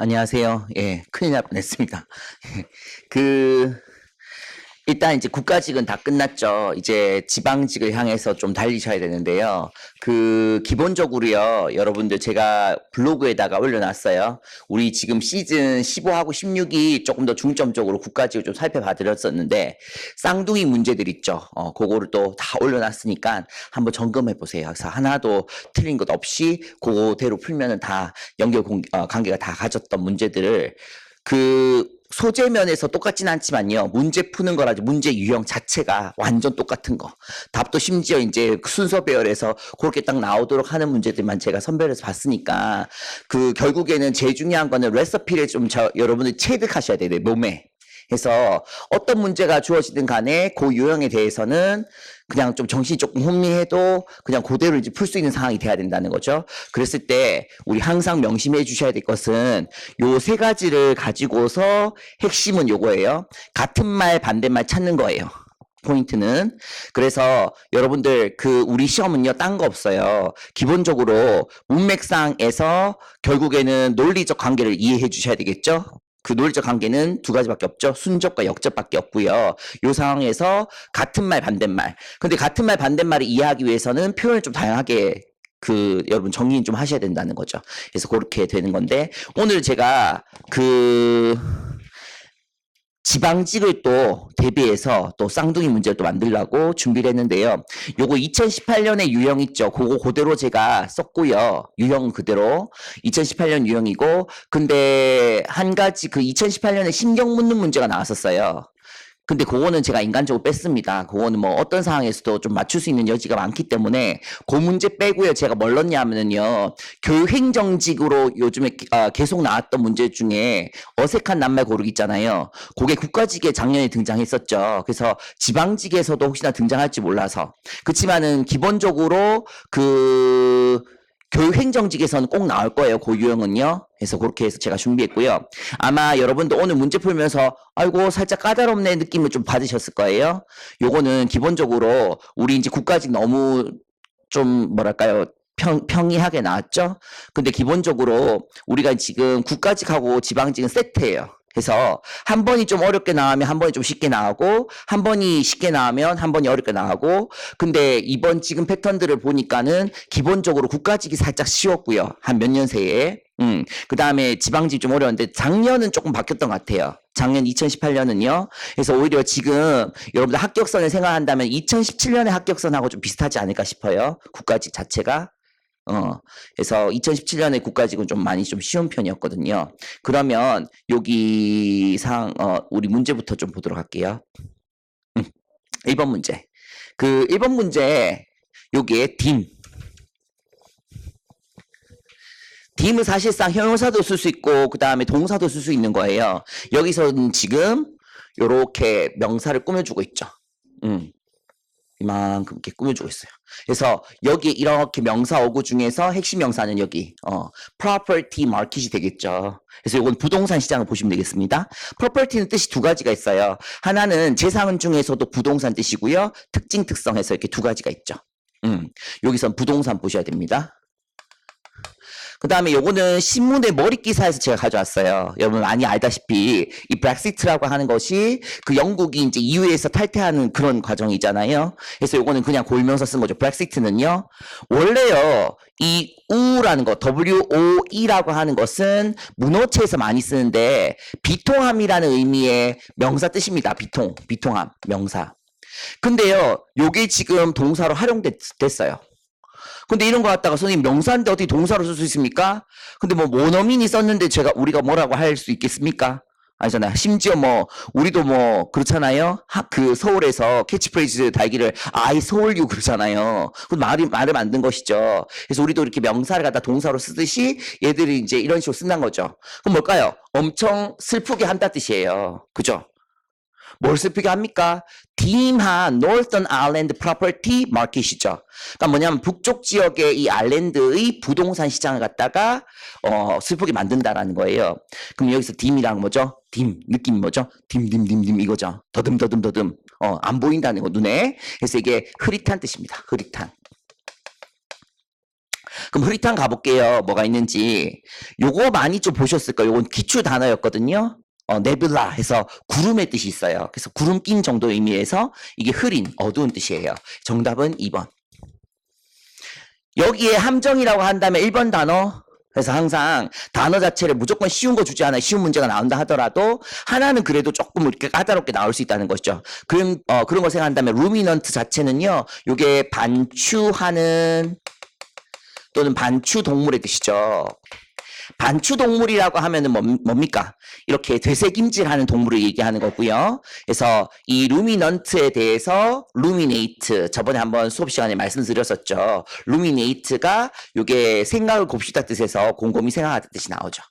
안녕하세요. 예, 큰일 날 뻔했습니다. 그, 일단 이제 국가직은 다 끝났죠. 이제 지방직을 향해서 좀 달리셔야 되는데요. 기본적으로요, 여러분들 제가 블로그에다가 올려놨어요. 우리 지금 시즌 15하고 16이 조금 더 중점적으로 국가직을 좀 살펴봐 드렸었는데, 쌍둥이 문제들 있죠. 그거를 또 다 올려놨으니까 한번 점검해 보세요. 그래서 하나도 틀린 것 없이 그거대로 풀면은 다 관계가 다 가졌던 문제들을 소재면에서 똑같진 않지만요. 문제 푸는 거라지 문제 유형 자체가 완전 똑같은 거. 답도 심지어 이제 순서 배열에서 그렇게 딱 나오도록 하는 문제들만 제가 선별해서 봤으니까 결국에는 제일 중요한 거는 레시피를 좀 여러분들 체득하셔야 돼요. 몸에. 해서 어떤 문제가 주어지든 간에 그 유형에 대해서는 그냥 좀 정신이 조금 혼미해도 그냥 그대로 이제 풀 수 있는 상황이 돼야 된다는 거죠. 그랬을 때 우리 항상 명심해 주셔야 될 것은 요 세 가지를 가지고서 핵심은 요거예요. 같은 말 반대말 찾는 거예요. 포인트는. 그래서 여러분들 우리 시험은요 딴 거 없어요. 기본적으로 문맥상에서 결국에는 논리적 관계를 이해해 주셔야 되겠죠. 논리적 관계는 두 가지밖에 없죠. 순접과 역접밖에 없고요. 이 상황에서 같은 말 반대말. 근데 같은 말 반대말을 이해하기 위해서는 표현을 좀 다양하게 여러분 정리는 좀 하셔야 된다는 거죠. 그래서 그렇게 되는 건데 오늘 제가 지방직을 또 대비해서 또 쌍둥이 문제를 또 만들려고 준비를 했는데요. 요거 2018년에 유형 있죠. 그거 그대로 제가 썼고요. 유형 그대로 2018년 유형이고 근데 한 가지 2018년에 신경 묻는 문제가 나왔었어요. 근데 그거는 제가 인간적으로 뺐습니다. 그거는 뭐 어떤 상황에서도 좀 맞출 수 있는 여지가 많기 때문에 그 문제 빼고요. 제가 뭘 넣냐면요. 교육행정직으로 요즘에 계속 나왔던 문제 중에 어색한 낱말 고르기 있잖아요. 그게 국가직에 작년에 등장했었죠. 그래서 지방직에서도 혹시나 등장할지 몰라서. 그렇지만은 기본적으로 교육행정직에서는 꼭 나올 거예요. 그 유형은요. 그래서 그렇게 해서 제가 준비했고요. 아마 여러분도 오늘 문제 풀면서 아이고 살짝 까다롭네 느낌을 좀 받으셨을 거예요. 요거는 기본적으로 우리 이제 국가직 너무 좀 뭐랄까요. 평이하게 나왔죠. 근데 기본적으로 우리가 지금 국가직하고 지방직은 세트예요. 그래서 한 번이 좀 어렵게 나오면 한 번이 좀 쉽게 나오고 한 번이 쉽게 나오면 한 번이 어렵게 나오고 근데 이번 지금 패턴들을 보니까는 기본적으로 국가직이 살짝 쉬웠고요. 한 몇 년 새에 그 다음에 지방직 좀 어려웠는데 작년은 조금 바뀌었던 것 같아요. 작년 2018년은요. 그래서 오히려 지금 여러분들 합격선을 생각한다면 2017년의 합격선하고 좀 비슷하지 않을까 싶어요. 국가직 자체가. 그래서 2017년에 국가직은 좀 많이 좀 쉬운 편이었거든요. 그러면 여기 우리 문제부터 좀 보도록 할게요. 1번 문제. 1번 문제, 여기에 딤은 사실상 형용사도 쓸 수 있고, 그 다음에 동사도 쓸 수 있는 거예요. 여기서는 지금, 요렇게 명사를 꾸며주고 있죠. 이만큼 이렇게 꾸며주고 있어요. 그래서 여기 이렇게 명사 어구 중에서 핵심 명사는 여기 property market이 되겠죠. 그래서 이건 부동산 시장을 보시면 되겠습니다. property는 뜻이 두 가지가 있어요. 하나는 재산 중에서도 부동산 뜻이고요. 특징 특성에서 이렇게 두 가지가 있죠. 여기선 부동산 보셔야 됩니다. 그 다음에 요거는 신문의 머리 기사에서 제가 가져왔어요. 여러분 많이 알다시피 이 브렉시트라고 하는 것이 영국이 이제 EU에서 탈퇴하는 그런 과정이잖아요. 그래서 요거는 그냥 고유명사 쓴 거죠. 브렉시트는요. 원래요. 이 우라는 거 WOE라고 하는 것은 문어체에서 많이 쓰는데 비통함이라는 의미의 명사 뜻입니다. 비통함 명사. 근데요. 요게 지금 동사로 활용됐어요. 근데 이런 거 갖다가 선생님 명사인데 어떻게 동사로 쓸 수 있습니까? 근데 뭐 원어민이 썼는데 우리가 뭐라고 할 수 있겠습니까? 아니잖아요. 심지어 우리도 그렇잖아요. 서울에서 캐치프레이즈 달기를 I 서울 you 그러잖아요. 그 말을 만든 것이죠. 그래서 우리도 이렇게 명사를 갖다 동사로 쓰듯이 얘들이 이제 이런 식으로 쓴다는 거죠. 그럼 뭘까요? 엄청 슬프게 한다 뜻이에요. 그죠? 뭘 슬프게 합니까? 딤한 Northern Ireland Property Market이죠. 그러니까 뭐냐면 북쪽 지역의 이 아일랜드의 부동산 시장을 갖다가 슬프게 만든다라는 거예요. 그럼 여기서 딤이랑 뭐죠? 느낌이 뭐죠? 딤 이거죠. 더듬 안 보인다는 거 눈에. 그래서 이게 흐릿한 뜻입니다. 흐릿한. 그럼 흐릿한 가볼게요. 뭐가 있는지. 요거 많이 좀 보셨을 거예요. 요건 기출 단어였거든요. 네뷸라 해서 구름의 뜻이 있어요. 그래서 구름 낀 정도 의미에서 이게 흐린, 어두운 뜻이에요. 정답은 2번. 여기에 함정이라고 한다면 1번 단어. 그래서 항상 단어 자체를 무조건 쉬운 거 주지 않아요. 쉬운 문제가 나온다 하더라도 하나는 그래도 조금 이렇게 까다롭게 나올 수 있다는 것이죠. 그런 걸 생각한다면 루미넌트 자체는요. 요게 반추하는 또는 반추 동물의 뜻이죠. 반추 동물이라고 하면은 뭡니까? 이렇게 되새김질하는 동물을 얘기하는 거고요. 그래서 이 루미넌트에 대해서 루미네이트 저번에 한번 수업 시간에 말씀드렸었죠. 루미네이트가 요게 생각을 곱씹다 뜻에서 곰곰이 생각하다 뜻이 나오죠.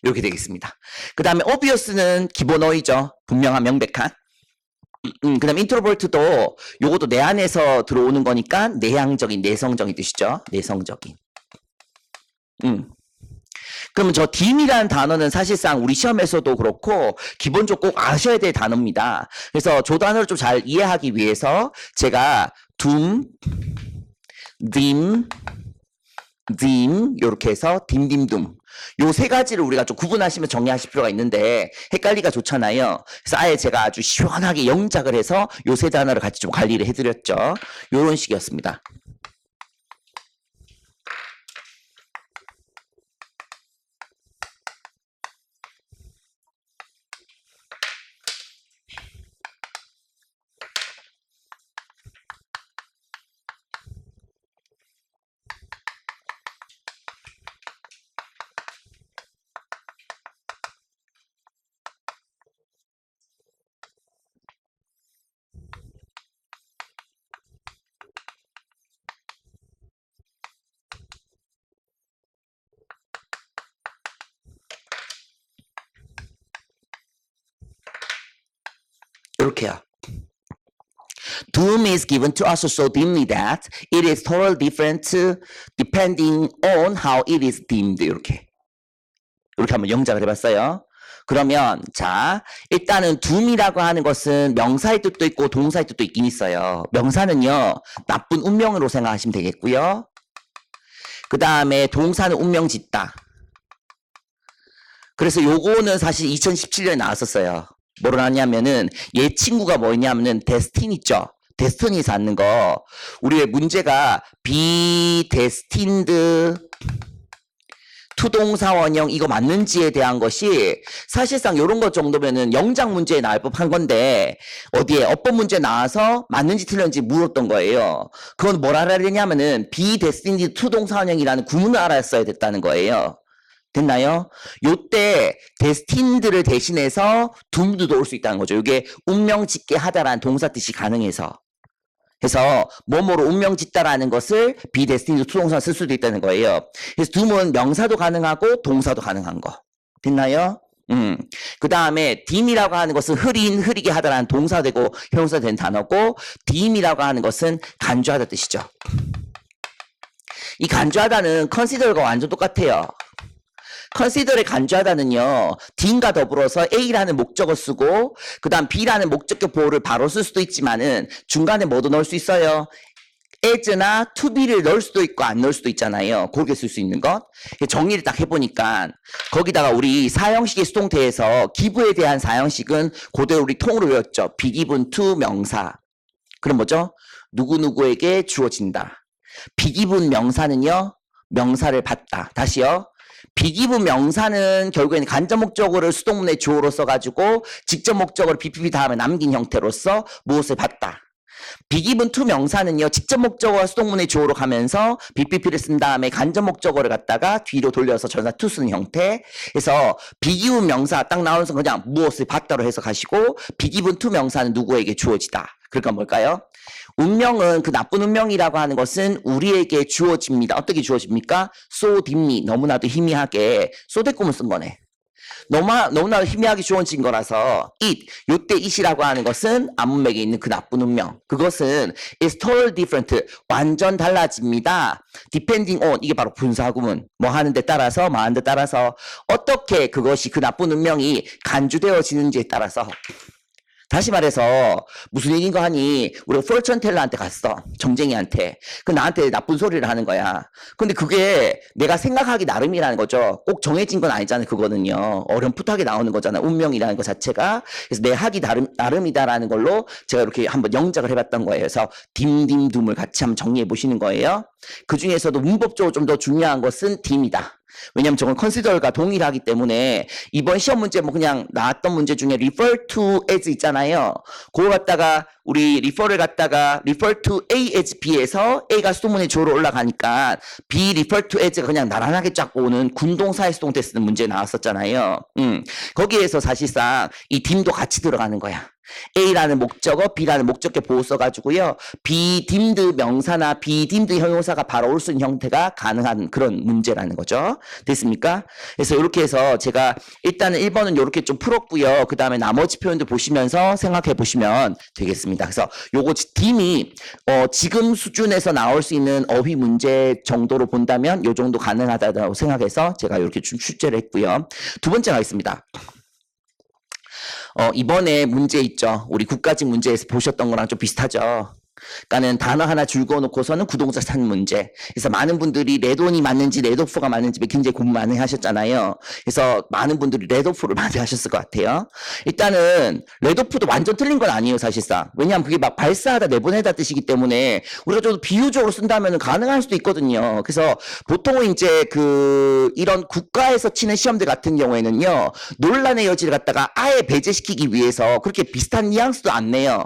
이렇게 되겠습니다. 그 다음에 obvious는 기본어이죠. 분명한 명백한. 그 다음 인트로버트도 요것도 내 안에서 들어오는 거니까 내향적인 내성적인 뜻이죠. 내성적인. 그러면 저 딤이라는 단어는 사실상 우리 시험에서도 그렇고 기본적으로 꼭 아셔야 될 단어입니다. 그래서 저 단어를 좀 잘 이해하기 위해서 제가 둠, 딤, 이렇게 해서 딤딤둠 요 세 가지를 우리가 좀 구분하시면 정리하실 필요가 있는데 헷갈리기가 좋잖아요. 그래서 아예 제가 아주 시원하게 영작을 해서 요 세 단어를 같이 좀 관리를 해드렸죠. 요런 식이었습니다. 이렇게요. Doom is given to us so dimly that it is totally different depending on how it is dimmed. 이렇게 한번 영작을 해봤어요. 그러면 자 일단은 doom이라고 하는 것은 명사의 뜻도 있고 동사의 뜻도 있긴 있어요. 명사는요 나쁜 운명으로 생각하시면 되겠고요. 그 다음에 동사는 운명 짓다. 그래서 요거는 사실 2017년에 나왔었어요. 뭐로 나왔냐면은 얘 친구가 뭐였냐면은 데스틴 있죠. 데스티니에서 앉는 거. 우리의 문제가 be destined 투동사 원형 이거 맞는지에 대한 것이 사실상 이런 것 정도면은 영작 문제에 나올 법한 건데 어디에 어법 문제 나와서 맞는지 틀렸는지 물었던 거예요. 그건 뭘 알아야 되냐면은 be destined 투동사 원형이라는 구문을 알았어야 됐다는 거예요. 됐나요? 요때 destined를 대신해서 doomed도 올 수 있다는 거죠. 이게 운명 짓게 하다라는 동사 뜻이 가능해서. 그래서 뭐뭐로 운명 짓다라는 것을 be destined 투동사 쓸 수도 있다는 거예요. 그래서 doom은 명사도 가능하고 동사도 가능한 거. 됐나요? 그 다음에 dim이라고 하는 것은 흐리게 하다라는 동사 되고 형용사 된 단어고 dim이라고 하는 것은 간주하다 뜻이죠. 이 간주하다는 consider과 완전 똑같아요. consider의 간주하다는요. dim과 더불어서 A라는 목적어 쓰고 그 다음 B라는 목적격 보호를 바로 쓸 수도 있지만은 중간에 뭐도 넣을 수 있어요. as나 to be를 넣을 수도 있고 안 넣을 수도 있잖아요. 그렇게 쓸 수 있는 것. 정리를 딱 해보니까 거기다가 우리 사형식의 수동태에서 기부에 대한 사형식은 그대로 우리 통으로 외웠죠. be given to 명사. 그럼 뭐죠? 누구누구에게 주어진다. be given 명사는요. 명사를 받다. 다시요. 비기분 명사는 결국에는 간접 목적어를 수동문의 주어로 써가지고 직접 목적어를 BPP 다음에 남긴 형태로서 무엇을 받다. 비기분 투 명사는요. 직접 목적어가 수동문의 주어로 가면서 BPP를 쓴 다음에 간접 목적어를 갖다가 뒤로 돌려서 전사 투 쓰는 형태. 그래서 비기분 명사 딱 나오면서 그냥 무엇을 받다로 해석하시고 비기분 투 명사는 누구에게 주어지다. 그러니까 뭘까요? 운명은 그 나쁜 운명이라고 하는 것은 우리에게 주어집니다. 어떻게 주어집니까? so dimly 너무나도 희미하게 소대꿈을 쓴 거네. 너무나도 희미하게 주어진 거라서 it 요때 it이라고 하는 것은 앞문맥에 있는 그 나쁜 운명 그것은 is totally different 완전 달라집니다. depending on 이게 바로 분사구문 뭐 하는데 따라서 뭐 하는데 따라서 어떻게 그것이 그 나쁜 운명이 간주되어지는지에 따라서 다시 말해서 무슨 얘기인가 하니 우리가 포르천 텔러한테 갔어. 정쟁이한테. 그 나한테 나쁜 소리를 하는 거야. 근데 그게 내가 생각하기 나름이라는 거죠. 꼭 정해진 건 아니잖아요. 그거는요. 어렴풋하게 나오는 거잖아. 운명이라는 것 자체가. 그래서 내 하기 나름이다라는 걸로 제가 이렇게 한번 영작을 해봤던 거예요. 그래서 딤딤둠을 같이 한번 정리해 보시는 거예요. 그 중에서도 문법적으로 좀 더 중요한 것은 딤이다. 왜냐면 저건 컨시더가 동일하기 때문에 이번 시험 문제 뭐 그냥 나왔던 문제 중에 refer to as 있잖아요. 그거 갖다가 우리 refer를 갖다가 refer to A as B에서 A가 수동문의 주어로 올라가니까 B refer to as가 그냥 나란하게 쫙 오는 군동사의 수동 때 쓰는 문제 나왔었잖아요. 거기에서 사실상 이 딤도 같이 들어가는 거야. A라는 목적어, B라는 목적격 보호 써가지고요. 비딤드 명사나 비딤드 형용사가 바로 올 수 있는 형태가 가능한 그런 문제라는 거죠. 됐습니까? 그래서 이렇게 해서 제가 일단은 1번은 이렇게 좀 풀었고요. 그 다음에 나머지 표현들 보시면서 생각해 보시면 되겠습니다. 그래서 요거 딤이 지금 수준에서 나올 수 있는 어휘 문제 정도로 본다면 요 정도 가능하다고 생각해서 제가 이렇게 좀 출제를 했고요. 두 번째 가겠습니다. 이번에 문제 있죠. 우리 국가직 문제에서 보셨던 거랑 좀 비슷하죠. 그러니까는 단어 하나 줄거 놓고서는 구동사 찾는 문제. 그래서 많은 분들이 레돈이 맞는지 레도프가 맞는지 굉장히 고민 많이 하셨잖아요. 그래서 많은 분들이 레도프를 많이 하셨을 것 같아요. 일단은 레도프도 완전 틀린 건 아니에요, 사실상. 왜냐하면 그게 막 발사하다 내보내다 뜻이기 때문에 우리가 좀 비유적으로 쓴다면 가능할 수도 있거든요. 그래서 보통은 이제 이런 국가에서 치는 시험들 같은 경우에는요, 논란의 여지를 갖다가 아예 배제시키기 위해서 그렇게 비슷한 뉘앙스도 안 내요.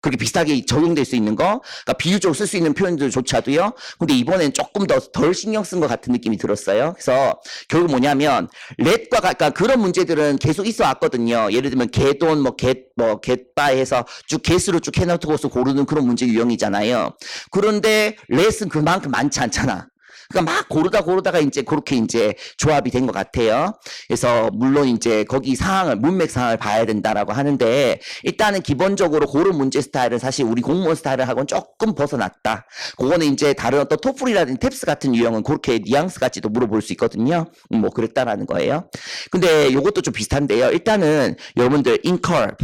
그렇게 비슷하게 적용될 수 있는 거, 그러니까 비유적으로 쓸 수 있는 표현들조차도요. 근데 이번엔 조금 덜 신경 쓴 것 같은 느낌이 들었어요. 그래서 결국 뭐냐면 let과 그러니까 그런 문제들은 계속 있어 왔거든요. 예를 들면 개돈, get바이 해서 쭉 개수로 쭉 해놓고서 고르는 그런 문제 유형이잖아요. 그런데 let은 그만큼 많지 않잖아. 그러니까 막 고르다가 이제 그렇게 이제 조합이 된 것 같아요. 그래서 물론 이제 거기 문맥 상황을 봐야 된다라고 하는데 일단은 기본적으로 그런 문제 스타일은 사실 우리 공무원 스타일하고는 조금 벗어났다. 그거는 이제 다른 어떤 토플이라든지 탭스 같은 유형은 그렇게 뉘앙스 같지도 물어볼 수 있거든요. 뭐 그랬다라는 거예요. 근데 이것도 좀 비슷한데요. 일단은 여러분들 incur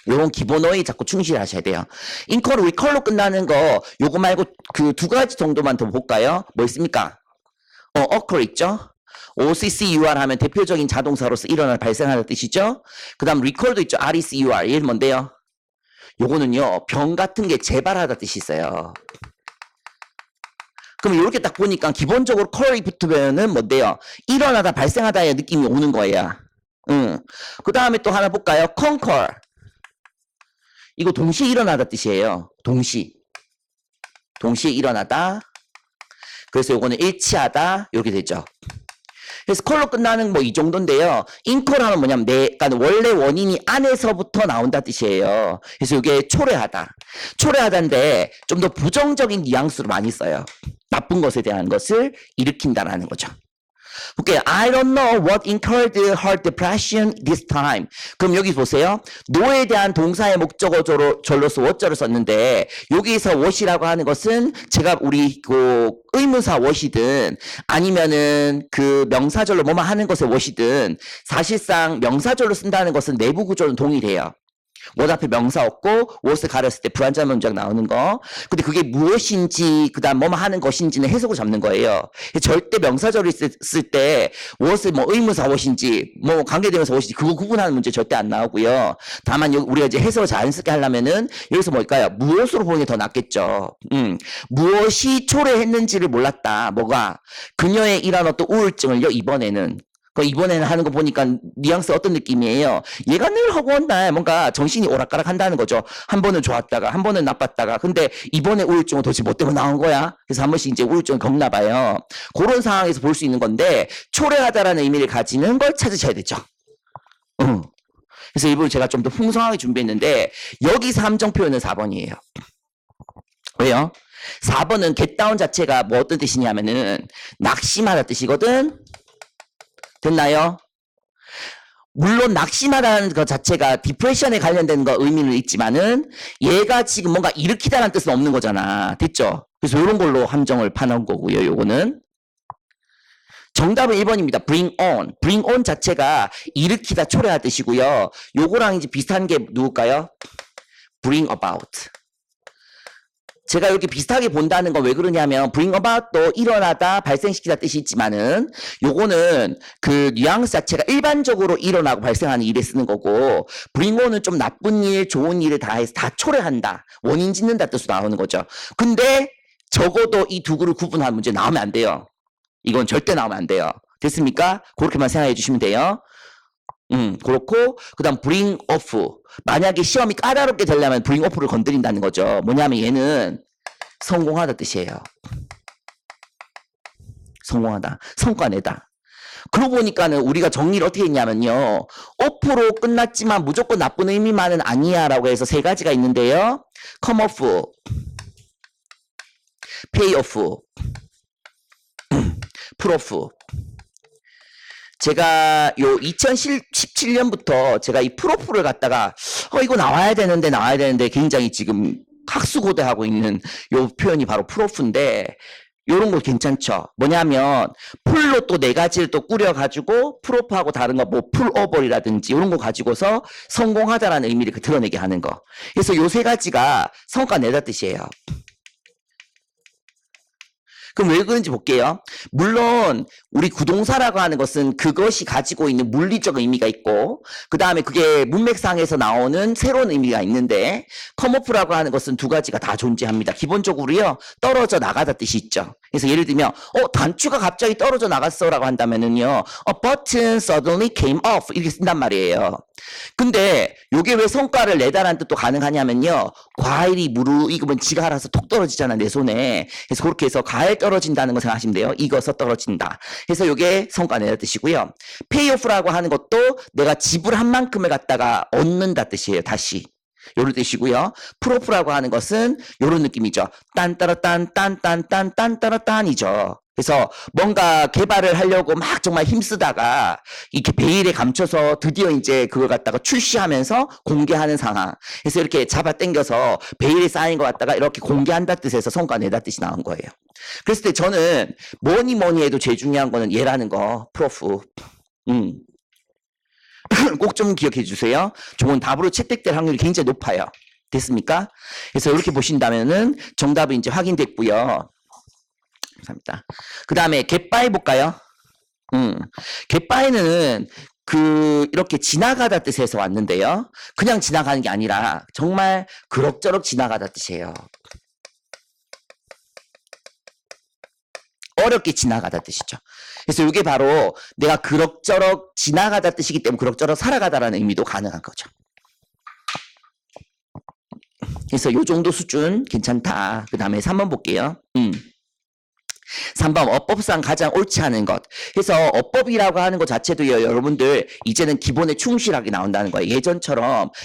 요런 기본 어휘 자꾸 충실하셔야 돼요. 인컬, 리컬로 끝나는 거 요거 말고 그 두 가지 정도만 더 볼까요? 뭐 있습니까? occur 있죠? OCCUR 하면 대표적인 자동사로서 일어날 발생하는 뜻이죠? 그 다음 recall도 있죠? RECUR. 얘는 뭔데요? 요거는요, 병 같은 게 재발하다 뜻이 있어요. 그럼 이렇게 딱 보니까 기본적으로 컬이 붙으면은 뭔데요? 일어나다, 발생하다의 느낌이 오는 거예요. 그 다음에 또 하나 볼까요? concur. 이거 동시에 일어나다 뜻이에요. 동시에 일어나다. 그래서 요거는 일치하다 이렇게 되죠. 그래서 컬로 끝나는 뭐 이 정도인데요. 인컬 하면 뭐냐면 그러니까 원래 원인이 안에서부터 나온다 뜻이에요. 그래서 이게 초래하다인데 좀 더 부정적인 뉘앙스로 많이 써요. 나쁜 것에 대한 것을 일으킨다라는 거죠. 볼게요. I don't know what incurred her depression this time. 그럼 여기 보세요. no에 대한 동사의 목적어절로서 what절을 썼는데 여기서 what이라고 하는 것은 제가 우리 의문사 what이든 아니면은 그 명사절로 뭐만 하는 것의 what이든 사실상 명사절로 쓴다는 것은 내부 구조는 동일해요. what 앞에 명사 없고 what을 가렸을 때 불완전 문장 나오는 거. 근데 그게 무엇인지 그다음 뭐만 하는 것인지는 해석을 잡는 거예요. 절대 명사절을 쓸 때 what을 뭐 의문사 what인지 뭐 관계대명사 what인지 그거 구분하는 문제 절대 안 나오고요. 다만 우리가 이제 해석을 자연스럽게 하려면은 여기서 뭘까요? 무엇으로 보는 게 더 낫겠죠. 무엇이 초래했는지를 몰랐다. 뭐가 그녀의 이런 어떤 우울증을요 이번에는 하는 거 보니까 뉘앙스 어떤 느낌이에요? 얘가 늘 허구한 날 뭔가 정신이 오락가락 한다는 거죠. 한 번은 좋았다가 한 번은 나빴다가 근데 이번에 우울증은 도대체 뭐 때문에 나온 거야? 그래서 한 번씩 이제 우울증을 겪나 봐요. 그런 상황에서 볼 수 있는 건데 초래하다라는 의미를 가지는 걸 찾으셔야 되죠. 그래서 일부러 제가 좀 더 풍성하게 준비했는데 여기서 함정 표현은 4번이에요. 왜요? 4번은 get down 자체가 뭐 어떤 뜻이냐면은 낙심하다 뜻이거든. 됐나요? 물론 낙심하다는 것 자체가 디프레션에 관련된 거 의미는 있지만은 얘가 지금 뭔가 일으키다라는 뜻은 없는 거잖아. 됐죠? 그래서 이런 걸로 함정을 파놓은 거고요. 요거는 정답은 1번입니다. bring on. bring on 자체가 일으키다, 초래하 뜻이고요. 요거랑 이제 비슷한 게 누굴까요? bring about. 제가 이렇게 비슷하게 본다는 건 왜 그러냐면 bring about도 일어나다, 발생시키다 뜻이 있지만은 요거는 그 뉘앙스 자체가 일반적으로 일어나고 발생하는 일에 쓰는 거고 bring on은 좀 나쁜 일, 좋은 일을 다 해서 다 초래한다, 원인 짓는다 뜻으로 나오는 거죠. 근데 적어도 이 두 개를 구분하는 문제 나오면 안 돼요. 이건 절대 나오면 안 돼요. 됐습니까? 그렇게만 생각해 주시면 돼요. 그렇고, 그 다음, bring off. 만약에 시험이 까다롭게 되려면 bring off를 건드린다는 거죠. 뭐냐면 얘는 성공하다 뜻이에요. 성공하다. 성과 내다. 그러고 보니까는 우리가 정리를 어떻게 했냐면요. off로 끝났지만 무조건 나쁜 의미만은 아니야 라고 해서 세 가지가 있는데요. come off, pay off, pull off. 제가 요 2017년부터 제가 이 프로프를 갖다가 이거 나와야 되는데 굉장히 지금 학수고대하고 있는 요 표현이 바로 프로프인데 요런 거 괜찮죠? 뭐냐면 풀로 또 네 가지를 또 꾸려가지고 프로프하고 다른 거 뭐 풀오버이라든지 이런 거 가지고서 성공하다라는 의미를 드러내게 하는 거. 그래서 요 세 가지가 성과 내다 뜻이에요. 그럼 왜 그런지 볼게요. 물론 우리 구동사라고 하는 것은 그것이 가지고 있는 물리적 의미가 있고 그 다음에 그게 문맥상에서 나오는 새로운 의미가 있는데 컴오프라고 하는 것은 두 가지가 다 존재합니다. 기본적으로요. 떨어져 나가다 뜻이 있죠. 그래서 예를 들면 단추가 갑자기 떨어져 나갔어 라고 한다면은요. A button suddenly came off 이렇게 쓴단 말이에요. 근데 요게 왜 성과를 내다라는 뜻도 가능하냐면요. 과일이 무르익으면 지가 알아서 톡 떨어지잖아 내 손에. 그래서 그렇게 해서 과일 떨어진다는 거 생각하시면 돼요. 익어서 떨어진다. 그래서 요게 성과 내다 뜻이고요. 페이오프라고 하는 것도 내가 지불한 만큼을 갖다가 얻는다 뜻이에요. 다시. 요런 뜻이고요. 프로프라고 하는 것은 요런 느낌이죠. 딴따라딴딴딴딴딴따라딴이죠. 그래서 뭔가 개발을 하려고 막 정말 힘쓰다가 이렇게 베일에 감춰서 드디어 이제 그걸 갖다가 출시하면서 공개하는 상황. 그래서 이렇게 잡아 당겨서 베일에 쌓인 것 갖다가 이렇게 공개한다 뜻에서 성과 내다 뜻이 나온 거예요. 그랬을 때 저는 뭐니 해도 제일 중요한 거는 얘라는 거, 프로프. 꼭 좀 기억해 주세요. 좋은 답으로 채택될 확률이 굉장히 높아요. 됐습니까? 그래서 이렇게 보신다면은 정답이 이제 확인됐고요. 감사합니다. 그 다음에 겟바이 볼까요? 겟바이는 이렇게 지나가다 뜻에서 왔는데요. 그냥 지나가는 게 아니라 정말 그럭저럭 지나가다 뜻이에요. 어렵게 지나가다 뜻이죠. 그래서 이게 바로 내가 그럭저럭 지나가다 뜻이기 때문에 그럭저럭 살아가다라는 의미도 가능한 거죠. 그래서 요 정도 수준 괜찮다. 그 다음에 3번 볼게요. 3번 어법상 가장 옳지 않은 것. 그래서 어법이라고 하는 것 자체도요. 여러분들 이제는 기본에 충실하게 나온다는 거예요.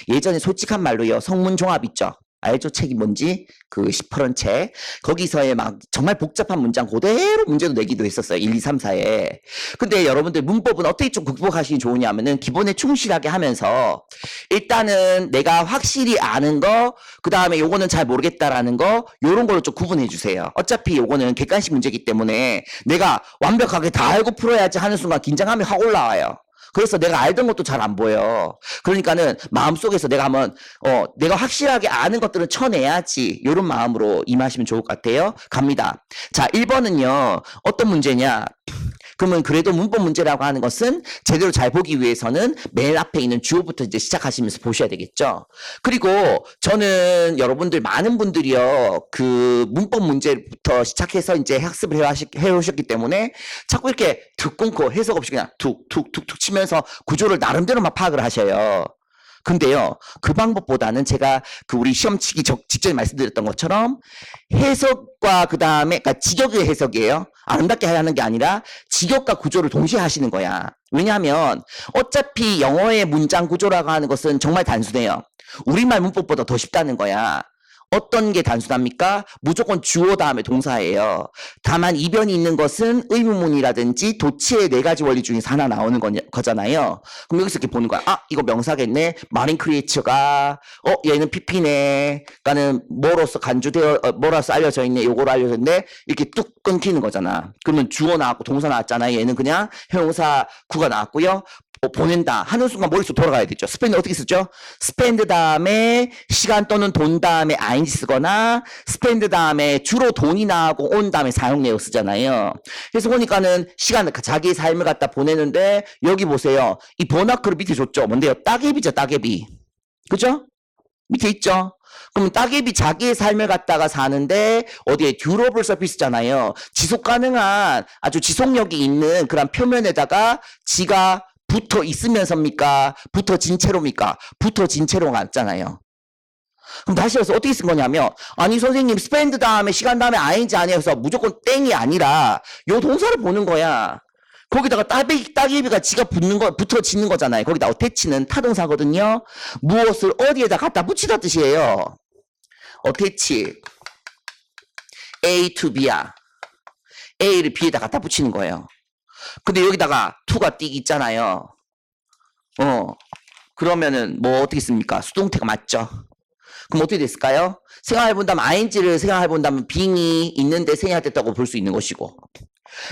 예전에 솔직한 말로요. 성문 종합 있죠. 알죠? 책이 뭔지? 그 시퍼런 책. 거기서의 막 정말 복잡한 문장 그대로 문제도 내기도 했었어요. 1, 2, 3, 4에. 근데 여러분들 문법은 어떻게 좀 극복하시기 좋으냐면은 기본에 충실하게 하면서 일단은 내가 확실히 아는 거, 그 다음에 요거는 잘 모르겠다라는 거, 요런 걸로 좀 구분해 주세요. 어차피 요거는 객관식 문제이기 때문에 내가 완벽하게 다 알고 풀어야지 하는 순간 긴장감이 확 올라와요. 그래서 내가 알던 것도 잘 안 보여. 그러니까는 마음속에서 내가 내가 확실하게 아는 것들은 쳐내야지. 이런 마음으로 임하시면 좋을 것 같아요. 갑니다. 자, 1번은요. 어떤 문제냐? 그러면 그래도 문법 문제라고 하는 것은 제대로 잘 보기 위해서는 맨 앞에 있는 주어부터 이제 시작하시면서 보셔야 되겠죠. 그리고 저는 여러분들 많은 분들이요. 그 문법 문제부터 시작해서 이제 학습을 해오셨기 때문에 자꾸 이렇게 툭 끊고 해석 없이 그냥 툭툭툭툭 치면서 구조를 나름대로 막 파악을 하셔요. 근데요, 그 방법보다는 제가 우리 시험 치기 직전에 말씀드렸던 것처럼 해석과 그 다음에, 그러니까 직역의 해석이에요. 아름답게 하는 게 아니라 직역과 구조를 동시에 하시는 거야. 왜냐하면 어차피 영어의 문장 구조라고 하는 것은 정말 단순해요. 우리말 문법보다 더 쉽다는 거야. 어떤 게 단순합니까? 무조건 주어 다음에 동사예요. 다만 이변이 있는 것은 의문문이라든지 도치의 네 가지 원리 중에서 하나 나오는 거잖아요. 그럼 여기서 이렇게 보는 거야. 아, 이거 명사겠네. 마린 크리에이처가 얘는 PP네. 그러니까는 뭐로서 간주되어 뭐로서 알려져 있네. 요거로 알려져 있네. 이렇게 뚝 끊기는 거잖아. 그러면 주어 나왔고 동사 나왔잖아요. 얘는 그냥 형용사 구가 나왔고요. 보낸다 하는 순간 머릿속 돌아가야 되죠. 스펜드 어떻게 쓰죠? 스펜드 다음에 시간 또는 돈 다음에 ing 쓰거나 스펜드 다음에 주로 돈이 나오고 온 다음에 사용내역 쓰잖아요. 그래서 보니까는 시간 자기의 삶을 갖다 보내는데 여기 보세요. 이 버나클을 밑에 줬죠. 뭔데요? 따개비죠. 따개비. 그죠? 밑에 있죠. 그럼 따개비 자기의 삶을 갖다가 사는데 어디에 듀러블 서피스잖아요. 지속 가능한 아주 지속력이 있는 그런 표면에다가 지가 붙어 있으면서입니까? 붙어진 채로입니까? 붙어진 채로 갔잖아요. 그럼 다시 해서 어떻게 쓴 거냐면 아니 선생님 스펜드 다음에 시간 다음에 ing 아니어서 무조건 땡이 아니라 요 동사를 보는 거야. 거기다가 따개비가 지가 붙어지는 거잖아요. 거기다 어태치는 타동사거든요. 무엇을 어디에다 갖다 붙이다 뜻이에요. 어태치 A to B야. A를 B에다 갖다 붙이는 거예요. 근데 여기다가 to가 띡 있잖아요. 그러면은 뭐 어떻게 씁니까? 수동태가 맞죠? 그럼 어떻게 됐을까요? 생각해본다면 ing를 생각해본다면 being이 있는데 생략됐다고 볼 수 있는 것이고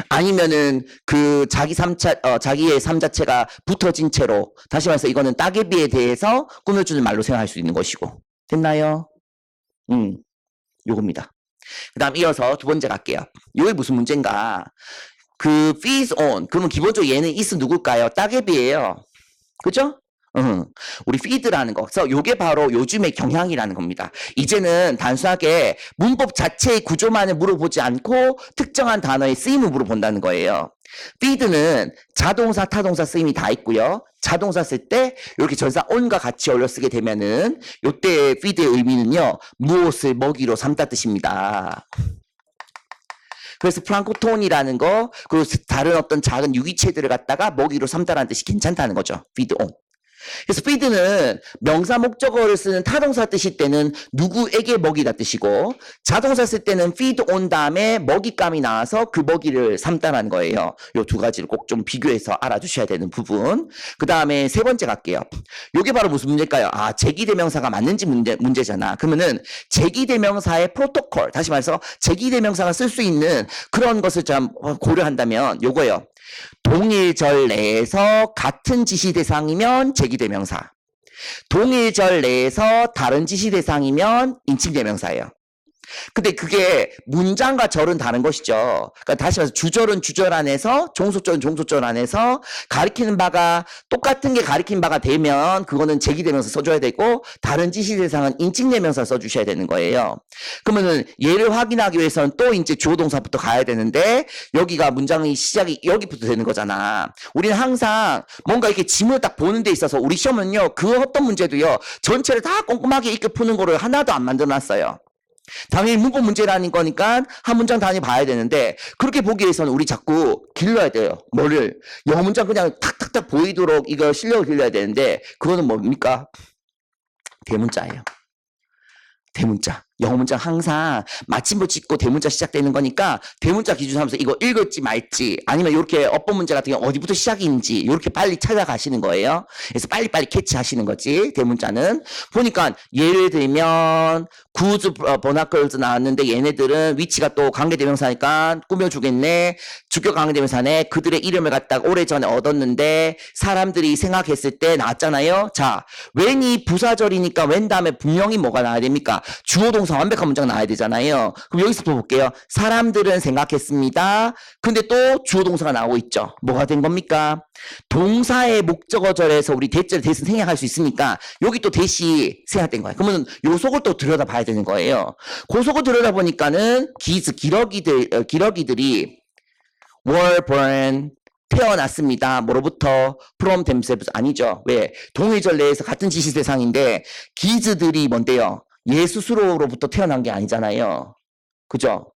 아니면은 그 자기의 삶 자체가 붙어진 채로 다시 말해서 이거는 따개비에 대해서 꾸며주는 말로 생각할 수 있는 것이고 됐나요? 요겁니다. 그 다음 이어서 두 번째 갈게요. 요게 무슨 문제인가? 그 feeds on 그러면 기본적으로 얘는 is 누굴까요? 따개비예요. 그죠? 우리 feed라는 거. 그래서 요게 바로 요즘의 경향이라는 겁니다. 이제는 단순하게 문법 자체의 구조만을 물어보지 않고 특정한 단어의 쓰임을 물어본다는 거예요. feed는 자동사, 타동사 쓰임이 다 있고요. 자동사 쓸 때 이렇게 전사 on과 같이 어울려 쓰게 되면은 요때 feed의 의미는요. 무엇을 먹이로 삼다 뜻입니다. 그래서 플랑크톤이라는 거 그리고 다른 어떤 작은 유기체들을 갖다가 먹이로 삼다라는 뜻이 괜찮다는 거죠. feed on. 그래서 feed는 명사 목적어를 쓰는 타동사 뜻일 때는 누구에게 먹이다 뜻이고 자동사 쓸 때는 feed on 다음에 먹잇감이 나와서 그 먹이를 삼다라는 거예요. 요 두 가지를 꼭 좀 비교해서 알아두셔야 되는 부분. 그 다음에 세 번째 갈게요. 요게 바로 무슨 문제일까요? 아, 제기대명사가 맞는지 문제잖아. 그러면은 제기대명사의 프로토콜, 다시 말해서 제기대명사가 쓸 수 있는 그런 것을 좀 고려한다면 요거예요. 동일절 내에서 같은 지시 대상이면 제기대명사. 동일절 내에서 다른 지시 대상이면 인칭대명사예요. 근데 그게 문장과 절은 다른 것이죠. 그러니까 다시 말해서 주절은 주절 안에서 종소절은 종소절 안에서 가리키는 바가 똑같은 게 가리킨 바가 되면 그거는 제기대명사 써줘야 되고 다른 지시 대상은 인칭대명사 써주셔야 되는 거예요. 그러면은 얘를 확인하기 위해서는 또 이제 주어동사부터 가야 되는데 여기가 문장의 시작이 여기부터 되는 거잖아. 우리는 항상 뭔가 이렇게 지문을 딱 보는 데 있어서 우리 시험은요 그 어떤 문제도요 전체를 다 꼼꼼하게 읽게 푸는 거를 하나도 안 만들어놨어요. 당연히 문법 문제라는 거니까 한 문장 단위 봐야 되는데 그렇게 보기 위해서는 우리 자꾸 길러야 돼요. 뭐를? 영어 문장 그냥 탁탁탁 보이도록 이거 실력을 길러야 되는데 그거는 뭡니까? 대문자예요. 대문자. 영어 문장 항상 마침표 찍고 대문자 시작되는 거니까 대문자 기준 하면서 이거 읽을지 말지 아니면 이렇게 어법 문제 같은 경우 어디부터 시작인지 이렇게 빨리 찾아가시는 거예요. 그래서 빨리빨리 캐치하시는 거지. 대문자는 보니까 예를 들면 구즈 버나클즈 나왔는데 얘네들은 위치가 또 관계대명사니까 꾸며주겠네. 주격 관계대명사네. 그들의 이름을 갖다가 오래전에 얻었는데 사람들이 생각했을 때 나왔잖아요. 자, when이 부사절이니까 when 다음에 분명히 뭐가 나와야 됩니까? 주어동사 완벽한 문장 나와야 되잖아요. 그럼 여기서부터 볼게요. 사람들은 생각했습니다. 근데 또 주어동사가 나오고 있죠. 뭐가 된 겁니까? 동사의 목적어절에서 우리 대절 대신 생략할 수 있으니까 여기 또 대시 생략된 거예요. 그러면 요 속을 또 들여다봐야 되는 거예요. 그 속을 들여다보니까는 기러기들이 were born 태어났습니다. 뭐로부터? from themselves 아니죠. 왜? 동일절 내에서 같은 지시 대상인데 기즈들이 뭔데요? 얘 스스로로부터 태어난 게 아니잖아요. 그죠?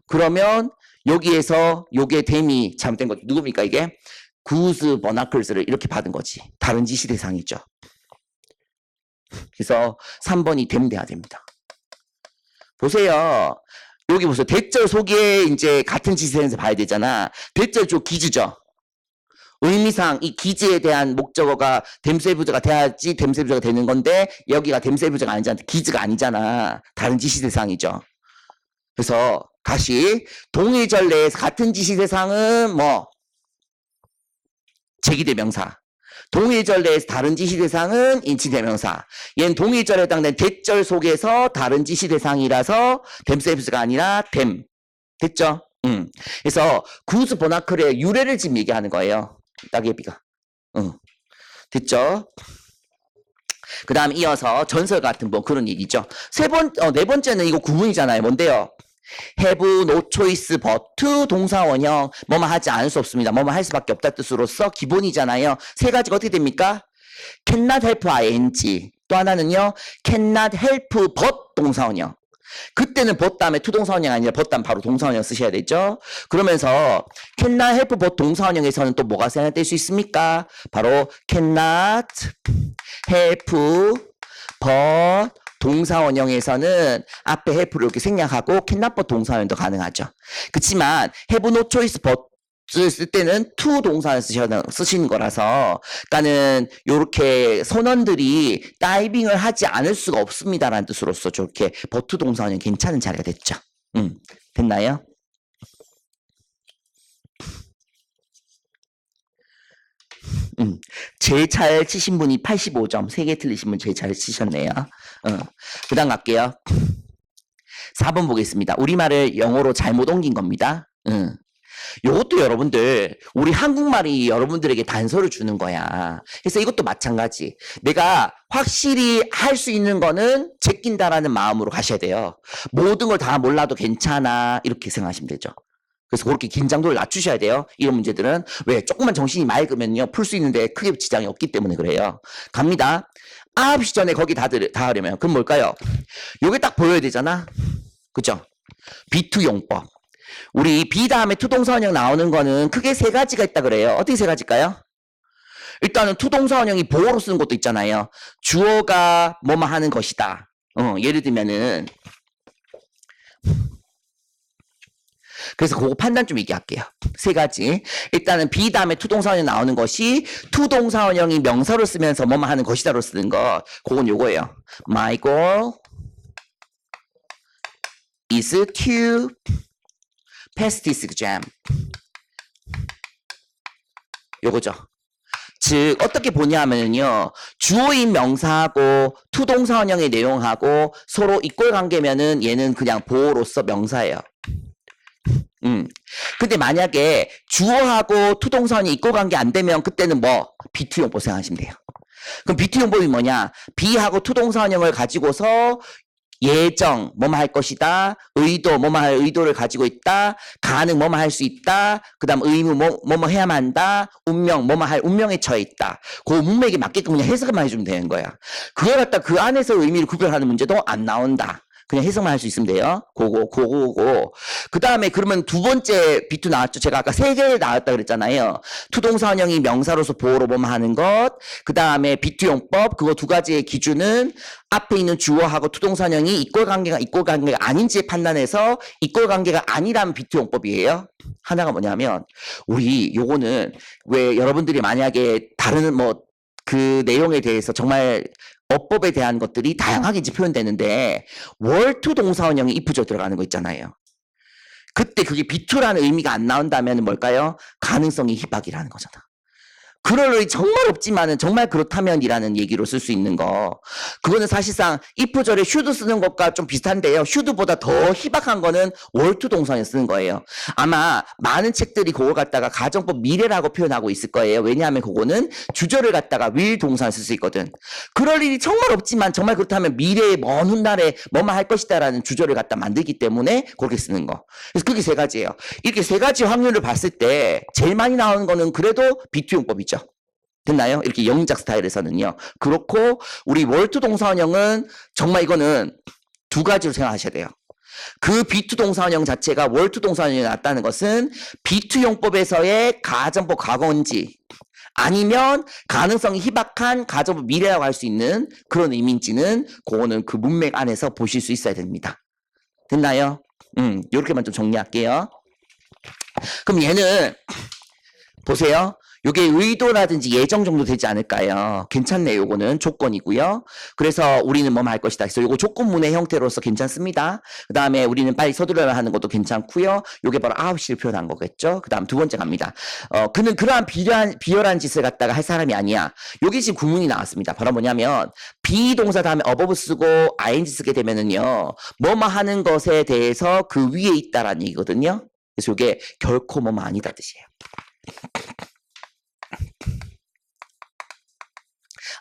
그러면 여기에서 요게 댐이 잘못된 거죠. 누굽니까 이게? 구스 버나클스를 이렇게 받은 거지. 다른 지시 대상이죠. 그래서 3번이 댐 돼야 됩니다. 보세요. 여기 보세요. 대절 속에 이제 같은 지시에서 봐야 되잖아. 대절 쪽 기주죠. 의미상 이 기지에 대한 목적어가 댐세부저가 돼야지 댐세부저가 되는 건데 여기가 댐세부저가 아니잖아. 기지가 아니잖아. 다른 지시 대상이죠. 그래서 다시 동일절 내에서 같은 지시 대상은 뭐 제기대명사. 동일절 내에서 다른 지시 대상은 인치대명사. 얘는 동일절에 해당된 대절 속에서 다른 지시 대상이라서 댐세부저가 아니라 댐. 됐죠? 그래서 구스 버나클의 유래를 지금 얘기하는 거예요. 따개비가. 됐죠? 그 다음 이어서 전설 같은 뭐 그런 얘기죠. 네 번째는 이거 구문이잖아요. 뭔데요? have no choice but to 동사 원형 뭐뭐 하지 않을 수 없습니다. 뭐뭐 할 수밖에 없다 뜻으로서 기본이잖아요. 세 가지가 어떻게 됩니까? cannot help ing 또 하나는요. cannot help but 동사 원형 그때는 but 다음에 to 동사 원형 아니라 but 다음 바로 동사 원형 쓰셔야 되죠. 그러면서 cannot help but 동사 원형에서는 또 뭐가 생략될 수 있습니까? 바로 cannot help but 동사 원형에서는 앞에 help를 이렇게 생략하고 cannot but 동사 원형도 가능하죠. 그렇지만 have no choice but 쓸 때는 to 동사를 쓰시는 거라서 그러니까는 요렇게 선원들이 다이빙을 하지 않을 수가 없습니다라는 뜻으로서 저렇게 but 동사 원형 괜찮은 자리가 됐죠. 됐나요? 제일 잘 치신 분이 85점. 3개 틀리신 분 제일 잘 치셨네요. 그 다음 갈게요. 4번 보겠습니다. 우리말을 영어로 잘못 옮긴 겁니다. 요것도 여러분들 우리 한국말이 여러분들에게 단서를 주는 거야. 그래서 이것도 마찬가지. 내가 확실히 할 수 있는 거는 제낀다라는 마음으로 가셔야 돼요. 모든 걸 다 몰라도 괜찮아 이렇게 생각하시면 되죠. 그래서 그렇게 긴장도를 낮추셔야 돼요. 이런 문제들은 왜 조금만 정신이 맑으면요 풀 수 있는데 크게 지장이 없기 때문에 그래요. 갑니다. 9시 전에 거기 다 하려면 그럼 뭘까요? 요게 딱 보여야 되잖아. 그죠? B2 용법. 우리 B 다음에 투동사 원형 나오는 거는 크게 세 가지가 있다 그래요. 어떻게 세 가지일까요? 일단은 투동사 원형이 보어로 쓰는 것도 있잖아요. 주어가 뭐뭐 하는 것이다. 예를 들면은 그래서 그거 판단 좀 얘기할게요. 세 가지. 일단은 be 다음에 투동사 원형 나오는 것이 투동사 원형이 명사로 쓰면서 뭐뭐 하는 것이다로 쓰는 거. 그건 요거예요. My goal is to pass this exam. 요거죠. 즉 어떻게 보냐 하면요. 주어인 명사하고 투동사 원형의 내용하고 서로 이꼴 관계면은 얘는 그냥 보어로서 명사예요. 근데 만약에 주어하고 투동사원이 이꼴 관계 안 되면 그때는 뭐 B2 용법 생각하시면 돼요. 그럼 B2 용법이 뭐냐? B하고 투동사원형을 가지고서 예정 뭐뭐 할 것이다. 의도 뭐뭐 할 의도를 가지고 있다. 가능 뭐뭐 할 수 있다. 그 다음 의무 뭐뭐 해야만 한다. 운명 뭐뭐 할 운명에 처해 있다. 그 문맥에 맞게끔 그냥 해석만 해주면 되는 거야. 그걸 갖다 그 안에서 의미를 구별하는 문제도 안 나온다. 그냥 해석만 할 수 있으면 돼요. 고고. 그 다음에 그러면 두 번째 B2 나왔죠. 제가 아까 세 개 나왔다 그랬잖아요. 투동사 원형이 명사로서 보어로 뭐뭐 하는 것. 그 다음에 B2 용법. 그거 두 가지의 기준은 앞에 있는 주어하고 투동사 원형이 이꼴 관계가 아닌지 판단해서 이꼴 관계가 아니라면 B2 용법이에요. 하나가 뭐냐면 우리 요거는 왜 여러분들이 만약에 다른 뭐 그 내용에 대해서 정말 어법에 대한 것들이 다양하게 이제 표현되는데 월투 동사원형이 if죠 들어가는 거 있잖아요. 그때 그게 B2라는 의미가 안 나온다면 뭘까요? 가능성이 희박이라는 거잖아. 그럴 일이 정말 없지만은 정말 그렇다면이라는 얘기로 쓸 수 있는 거. 그거는 사실상 if절에 should 쓰는 것과 좀 비슷한데요. should보다 더 희박한 거는 월투 동사에 쓰는 거예요. 아마 많은 책들이 그걸 갖다가 가정법 미래라고 표현하고 있을 거예요. 왜냐하면 그거는 주절을 갖다가 will 동사를 쓸 수 있거든. 그럴 일이 정말 없지만 정말 그렇다면 미래의 먼 훗날에 뭐만 할 것이다라는 주절을 갖다 만들기 때문에 그렇게 쓰는 거. 그래서 그게 세 가지예요. 이렇게 세 가지 확률을 봤을 때 제일 많이 나오는 거는 그래도 B2 용법이죠. 됐나요? 이렇게 영작 스타일에서는요. 그렇고 우리 월투 동사원형은 정말 이거는 두 가지로 생각하셔야 돼요. 그 B2 동사원형 자체가 월투 동사원형이 났다는 것은 B2 용법에서의 가정법 과거인지 아니면 가능성이 희박한 가정법 미래라고 할 수 있는 그런 의미인지는 그거는 그 문맥 안에서 보실 수 있어야 됩니다. 됐나요? 요렇게만 좀 정리할게요. 그럼 얘는 보세요. 요게 의도라든지 예정 정도 되지 않을까요? 괜찮네요. 요거는 조건이고요. 그래서 우리는 뭐 할 것이다. 그래서 요거 조건문의 형태로서 괜찮습니다. 그 다음에 우리는 빨리 서두르라 하는 것도 괜찮고요. 요게 바로 9시를 표현한 거겠죠. 그 다음 두 번째 갑니다. 그는 그러한 비열한 짓을 갖다가 할 사람이 아니야. 요게 지금 구문이 나왔습니다. 바로 뭐냐면 비동사 다음에 above 쓰고 ing 쓰게 되면은요. 뭐뭐 하는 것에 대해서 그 위에 있다라는 얘기거든요. 그래서 요게 결코 뭐뭐 아니다 뜻이에요.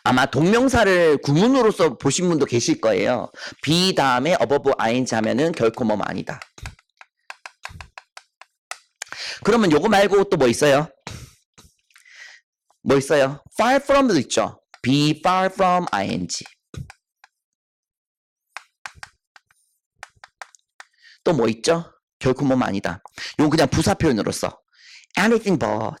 아마 동명사를 구문으로서 보신 분도 계실 거예요. be 다음에 above ing 하면은 결코 뭐뭐 아니다. 그러면 요거 말고 또 뭐 있어요? 뭐 있어요? far from도 있죠. be far from ing. 또 뭐 있죠? 결코 뭐뭐 아니다. 요거 그냥 부사 표현으로서 anything but.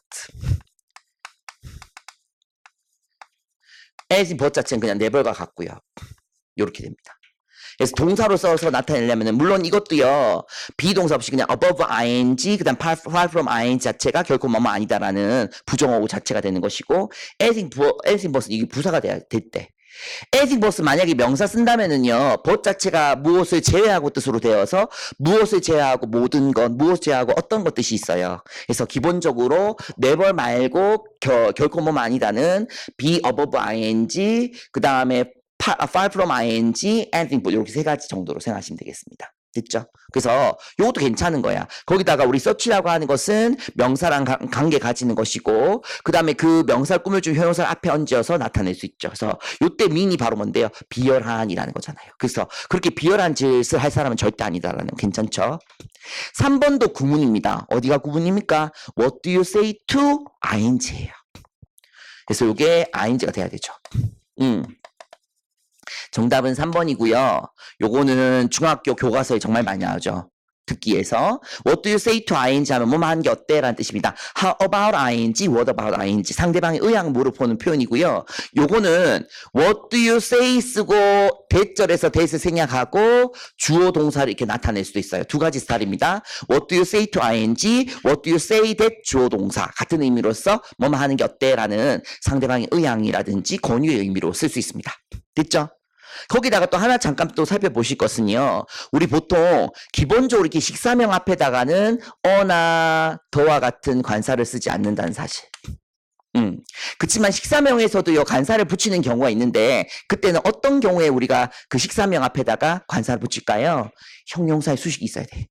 anything but 자체는 그냥 never과 같고요. 요렇게 됩니다. 그래서 동사로 써서 나타내려면 물론 이것도요. 비동사 없이 그냥 above ing 그다음 far from ing 자체가 결코 뭐뭐 아니다라는 부정어구 자체가 되는 것이고 anything but은 이게 부사가 될 때 anything but 만약에 명사 쓴다면은요. but 자체가 무엇을 제외하고 뜻으로 되어서 무엇을 제외하고 모든 것, 무엇을 제외하고 어떤 것 뜻이 있어요. 그래서 기본적으로 never 말고 결코 뭐뭐 아니다는 be above ing 그 다음에 far from ing, anything but 이렇게 세 가지 정도로 생각하시면 되겠습니다. 됐죠? 그래서 이것도 괜찮은 거야. 거기다가 우리 search라고 하는 것은 명사랑 관계 가지는 것이고 그 다음에 그 명사를 꾸며준 형용사를 앞에 얹어서 나타낼 수 있죠. 그래서 이때 mean이 바로 뭔데요? 비열한이라는 거잖아요. 그래서 그렇게 비열한 짓을 할 사람은 절대 아니다라는 거 괜찮죠? 3번도 구문입니다. 어디가 구문입니까? What do you say to ing예요. 그래서 이게 ing가 돼야 되죠. 정답은 3번이고요. 요거는 중학교 교과서에 정말 많이 나오죠. 듣기에서 What do you say to ing 하면 뭐뭐 하는 게 어때? 라는 뜻입니다. How about ing? What about ing? 상대방의 의향 물어보는 표현이고요. 요거는 What do you say 쓰고 대절에서 that을 생략하고 주어 동사를 이렇게 나타낼 수도 있어요. 두 가지 스타일입니다. What do you say to ing? What do you say that 주어 동사 같은 의미로서 뭐뭐 하는 게 어때? 라는 상대방의 의향이라든지 권유의 의미로 쓸 수 있습니다. 됐죠? 거기다가 또 하나 잠깐 또 살펴보실 것은요. 우리 보통 기본적으로 이렇게 식사명 앞에다가는 어나 더와 같은 관사를 쓰지 않는다는 사실. 그치만 식사명에서도요 관사를 붙이는 경우가 있는데 그때는 어떤 경우에 우리가 그 식사명 앞에다가 관사를 붙일까요? 형용사의 수식이 있어야 돼.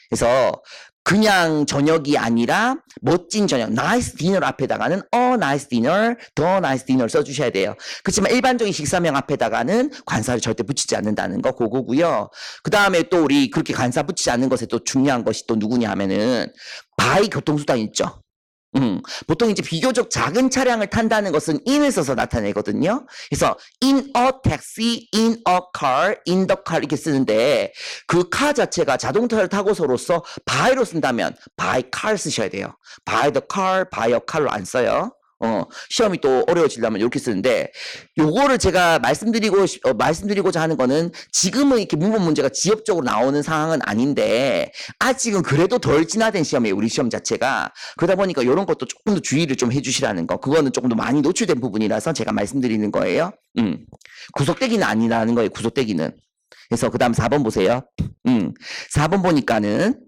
그래서 그냥 저녁이 아니라 멋진 저녁, nice dinner 앞에다가는 a nice dinner, the nice dinner 써주셔야 돼요. 그렇지만 일반적인 식사명 앞에다가는 관사를 절대 붙이지 않는다는 거 그거고요. 그 다음에 또 우리 그렇게 관사 붙이지 않는 것에 또 중요한 것이 또 누구냐 하면은 by 교통수단 있죠. 보통 이제 비교적 작은 차량을 탄다는 것은 in을 써서 나타내거든요. 그래서 in a taxi, in a car, in the car 이렇게 쓰는데 그 car 자체가 자동차를 타고서로서 by로 쓴다면 by car 쓰셔야 돼요. by the car, by a car로 안 써요. 시험이 또 어려워지려면 이렇게 쓰는데 요거를 제가 말씀드리고자 하는 거는 지금은 이렇게 문법 문제가 지역적으로 나오는 상황은 아닌데 아직은 그래도 덜 진화된 시험이에요. 우리 시험 자체가. 그러다 보니까 이런 것도 조금 더 주의를 좀 해주시라는 거. 그거는 조금 더 많이 노출된 부분이라서 제가 말씀드리는 거예요. 구속되기는 아니라는 거예요. 구속되기는. 그래서 그 다음 4번 보세요. 4번 보니까는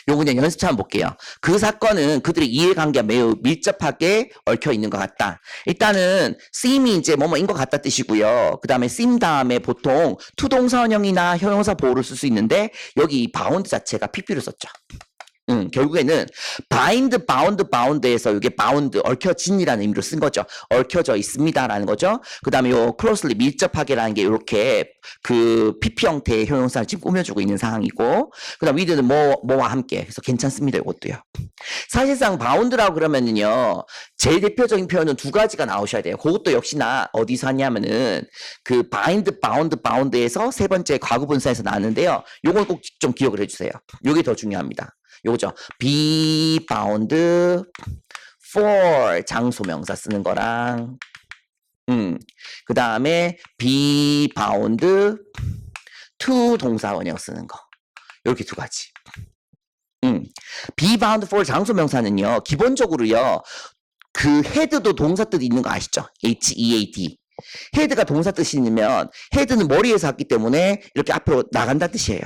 요거 그냥 연습차 한번 볼게요. 그 사건은 그들의 이해관계가 매우 밀접하게 얽혀 있는 것 같다. 일단은 seem이 이제 뭐뭐인 것 같다 뜻이고요. 그 다음에 seem 다음에 보통 투동사원형이나 형용사 보호를 쓸 수 있는데 여기 bound 자체가 pp를 썼죠. 결국에는 bound에서 이게 bound, 얽혀진이라는 의미로 쓴 거죠. 얽혀져 있습니다라는 거죠. 그 다음에 요 closely, 밀접하게라는 게 이렇게 그 PP 형태의 형용사를 지금 꾸며주고 있는 상황이고, 그 다음 with는 뭐와 함께. 그래서 괜찮습니다. 이것도요. 사실상 bound라고 그러면은요, 제일 대표적인 표현은 두 가지가 나오셔야 돼요. 그것도 역시나 어디서 하냐면은 그 bound에서 세 번째 과거분사에서 나왔는데요. 요건 꼭 좀 기억을 해주세요. 요게 더 중요합니다. 요거죠. be bound for 장소 명사 쓰는 거랑 그 다음에 be bound to 동사 원형 쓰는 거. 이렇게 두 가지. be bound for 장소 명사는요, 기본적으로요, 그 헤드도 동사 뜻 있는 거 아시죠? head. 헤드가 동사 뜻이 있으면 헤드는 머리에서 왔기 때문에 이렇게 앞으로 나간다 뜻이에요.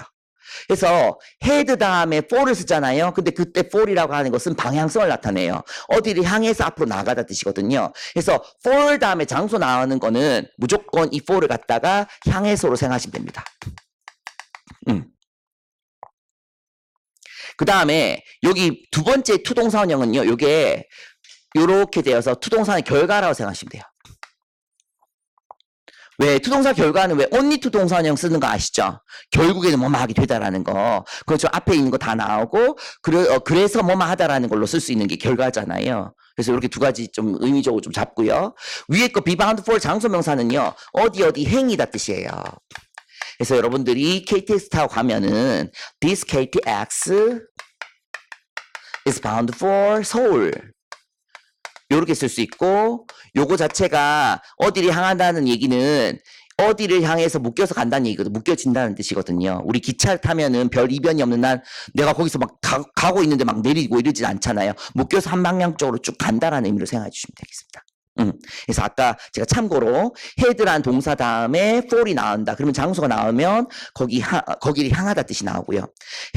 그래서 헤드 다음에 for를 쓰잖아요. 근데 그때 for이라고 하는 것은 방향성을 나타내요. 어디를 향해서 앞으로 나가다 뜻이거든요. 그래서 for 다음에 장소 나오는 거는 무조건 이 for를 갖다가 향해서로 생각하시면 됩니다. 그 다음에 여기 두 번째 투동사원형은요, 요게 요렇게 되어서 투동사의 결과라고 생각하시면 돼요. 왜 투동사 결과는 왜 only 투동사원형 쓰는 거 아시죠? 결국에는 뭐뭐 하게 되다라는 거. 그렇죠. 앞에 있는 거 다 나오고 그래서 뭐뭐 하다라는 걸로 쓸 수 있는 게 결과잖아요. 그래서 이렇게 두 가지 좀 의미적으로 좀 잡고요. 위에 거 be bound for 장소 명사는요, 어디 행이다 뜻이에요. 그래서 여러분들이 KTX 타고 가면은 this KTX is bound for 서울. 요렇게 쓸 수 있고, 요거 자체가 어디를 향한다는 얘기는 어디를 향해서 묶여서 간다는 얘기거든. 묶여진다는 뜻이거든요. 우리 기차를 타면은 별 이변이 없는 날 내가 거기서 막 가고 있는데 막 내리고 이러진 않잖아요. 묶여서 한 방향 쪽으로 쭉 간다라는 의미로 생각해 주시면 되겠습니다. 그래서 아까 제가 참고로 헤드란 동사 다음에 for이 나온다. 그러면 장소가 나오면 거기를 향하다 뜻이 나오고요.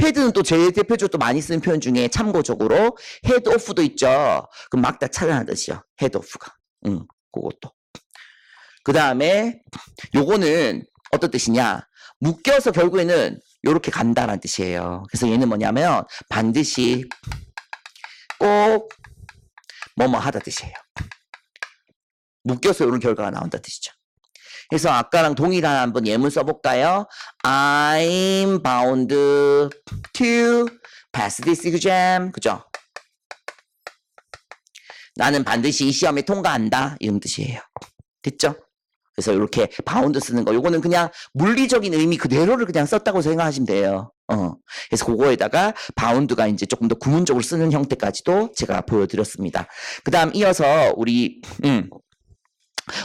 헤드는 또 제일 대표적으로 또 많이 쓰는 표현 중에 참고적으로 head off도 있죠. 그럼 막 다 차단하는 뜻이요. head off가. 그것도. 그 다음에 요거는 어떤 뜻이냐? 묶여서 결국에는 요렇게 간다라는 뜻이에요. 그래서 얘는 뭐냐면 반드시 꼭 뭐뭐 하다 뜻이에요. 묶여서 이런 결과가 나온다 뜻이죠. 그래서 아까랑 동일한 한번 예문 써볼까요? I'm bound to pass this exam. 그죠? 나는 반드시 이 시험에 통과한다. 이런 뜻이에요. 됐죠? 그래서 이렇게 bound 쓰는 거. 요거는 그냥 물리적인 의미 그대로를 그냥 썼다고 생각하시면 돼요. 그래서 그거에다가 bound가 이제 조금 더 구문적으로 쓰는 형태까지도 제가 보여드렸습니다. 그 다음 이어서 우리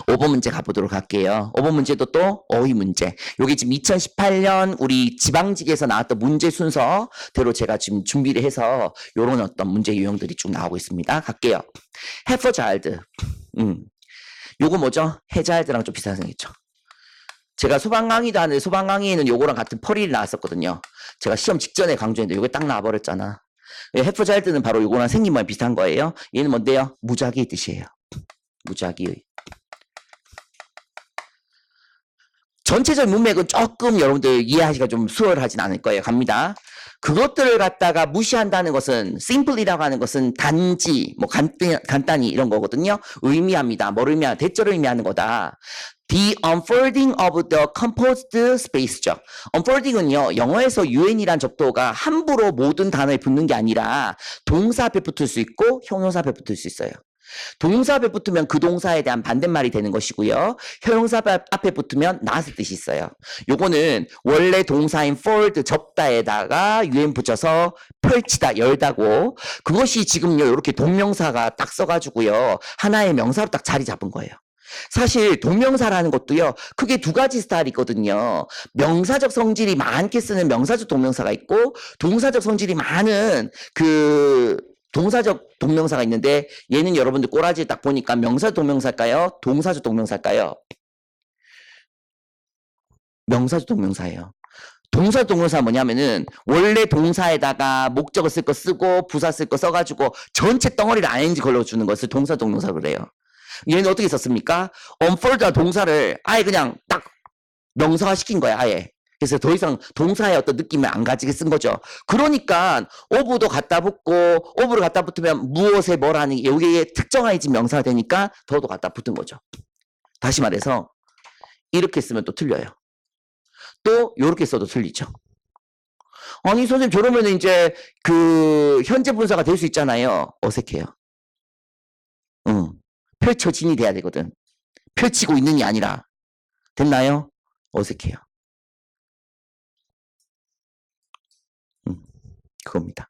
5번 문제 가보도록 할게요. 5번 문제도 또 어휘 문제. 여기 지금 2018년 우리 지방직에서 나왔던 문제 순서대로 제가 지금 준비를 해서 요런 어떤 문제 유형들이 쭉 나오고 있습니다. 갈게요. have a child. 요거 뭐죠? 해자일드랑 좀 비슷하게 생겼죠. 제가 소방 강의도 하는데 소방 강의에는 요거랑 같은 펄이 나왔었거든요. 제가 시험 직전에 강조했는데 요게 딱 나와버렸잖아. have a child는 바로 요거랑 생긴 모양 비슷한 거예요. 얘는 뭔데요? 무작위의 뜻이에요. 무작위의. 전체적인 문맥은 조금 여러분들 이해하기가 좀 수월하진 않을 거예요. 갑니다. 그것들을 갖다가 무시한다는 것은 simply라고 하는 것은 단지 뭐 간단히 이런 거거든요. 의미합니다. 뭘 의미하는 대절을 의미하는 거다. The unfolding of the composed space죠. unfolding은요, 영어에서 un이란 접두어가 함부로 모든 단어에 붙는 게 아니라 동사 앞에 붙을 수 있고 형용사 앞에 붙을 수 있어요. 동사 앞에 붙으면 그 동사에 대한 반대말이 되는 것이고요. 형용사 앞에 붙으면 not의 뜻이 있어요. 요거는 원래 동사인 fold 접다에다가 un 붙여서 펼치다, 열다고, 그것이 지금요 이렇게 동명사가 딱 써가지고요 하나의 명사로 딱 자리 잡은 거예요. 사실 동명사라는 것도요 크게 두 가지 스타일이 있거든요. 명사적 성질이 많게 쓰는 명사적 동명사가 있고, 동사적 성질이 많은 동사적 동명사가 있는데, 얘는 여러분들 꼬라지 딱 보니까 명사적 동명사일까요? 동사적 동명사일까요? 명사적 동명사예요. 동사적 동명사가 뭐냐면은 원래 동사에다가 목적을 쓸 거 쓰고 부사 쓸 거 써가지고 전체 덩어리를 ing 걸러주는 것을 동사적 동명사라고 그래요. 얘는 어떻게 썼습니까? unfold가 동사를 아예 그냥 딱 명사화 시킨 거야, 아예. 그래서 더 이상 동사의 어떤 느낌을 안 가지게 쓴 거죠. 그러니까 of도 갖다 붙고, of를 갖다 붙으면 무엇에 뭐라는 게 여기에 특정화해진 명사가 되니까 더도 갖다 붙은 거죠. 다시 말해서 이렇게 쓰면 또 틀려요. 또 이렇게 써도 틀리죠. 아니 선생님 저러면 이제 현재 분사가 될 수 있잖아요. 어색해요. 펼쳐진이 돼야 되거든. 펼치고 있는 게 아니라. 됐나요? 어색해요. 그겁니다.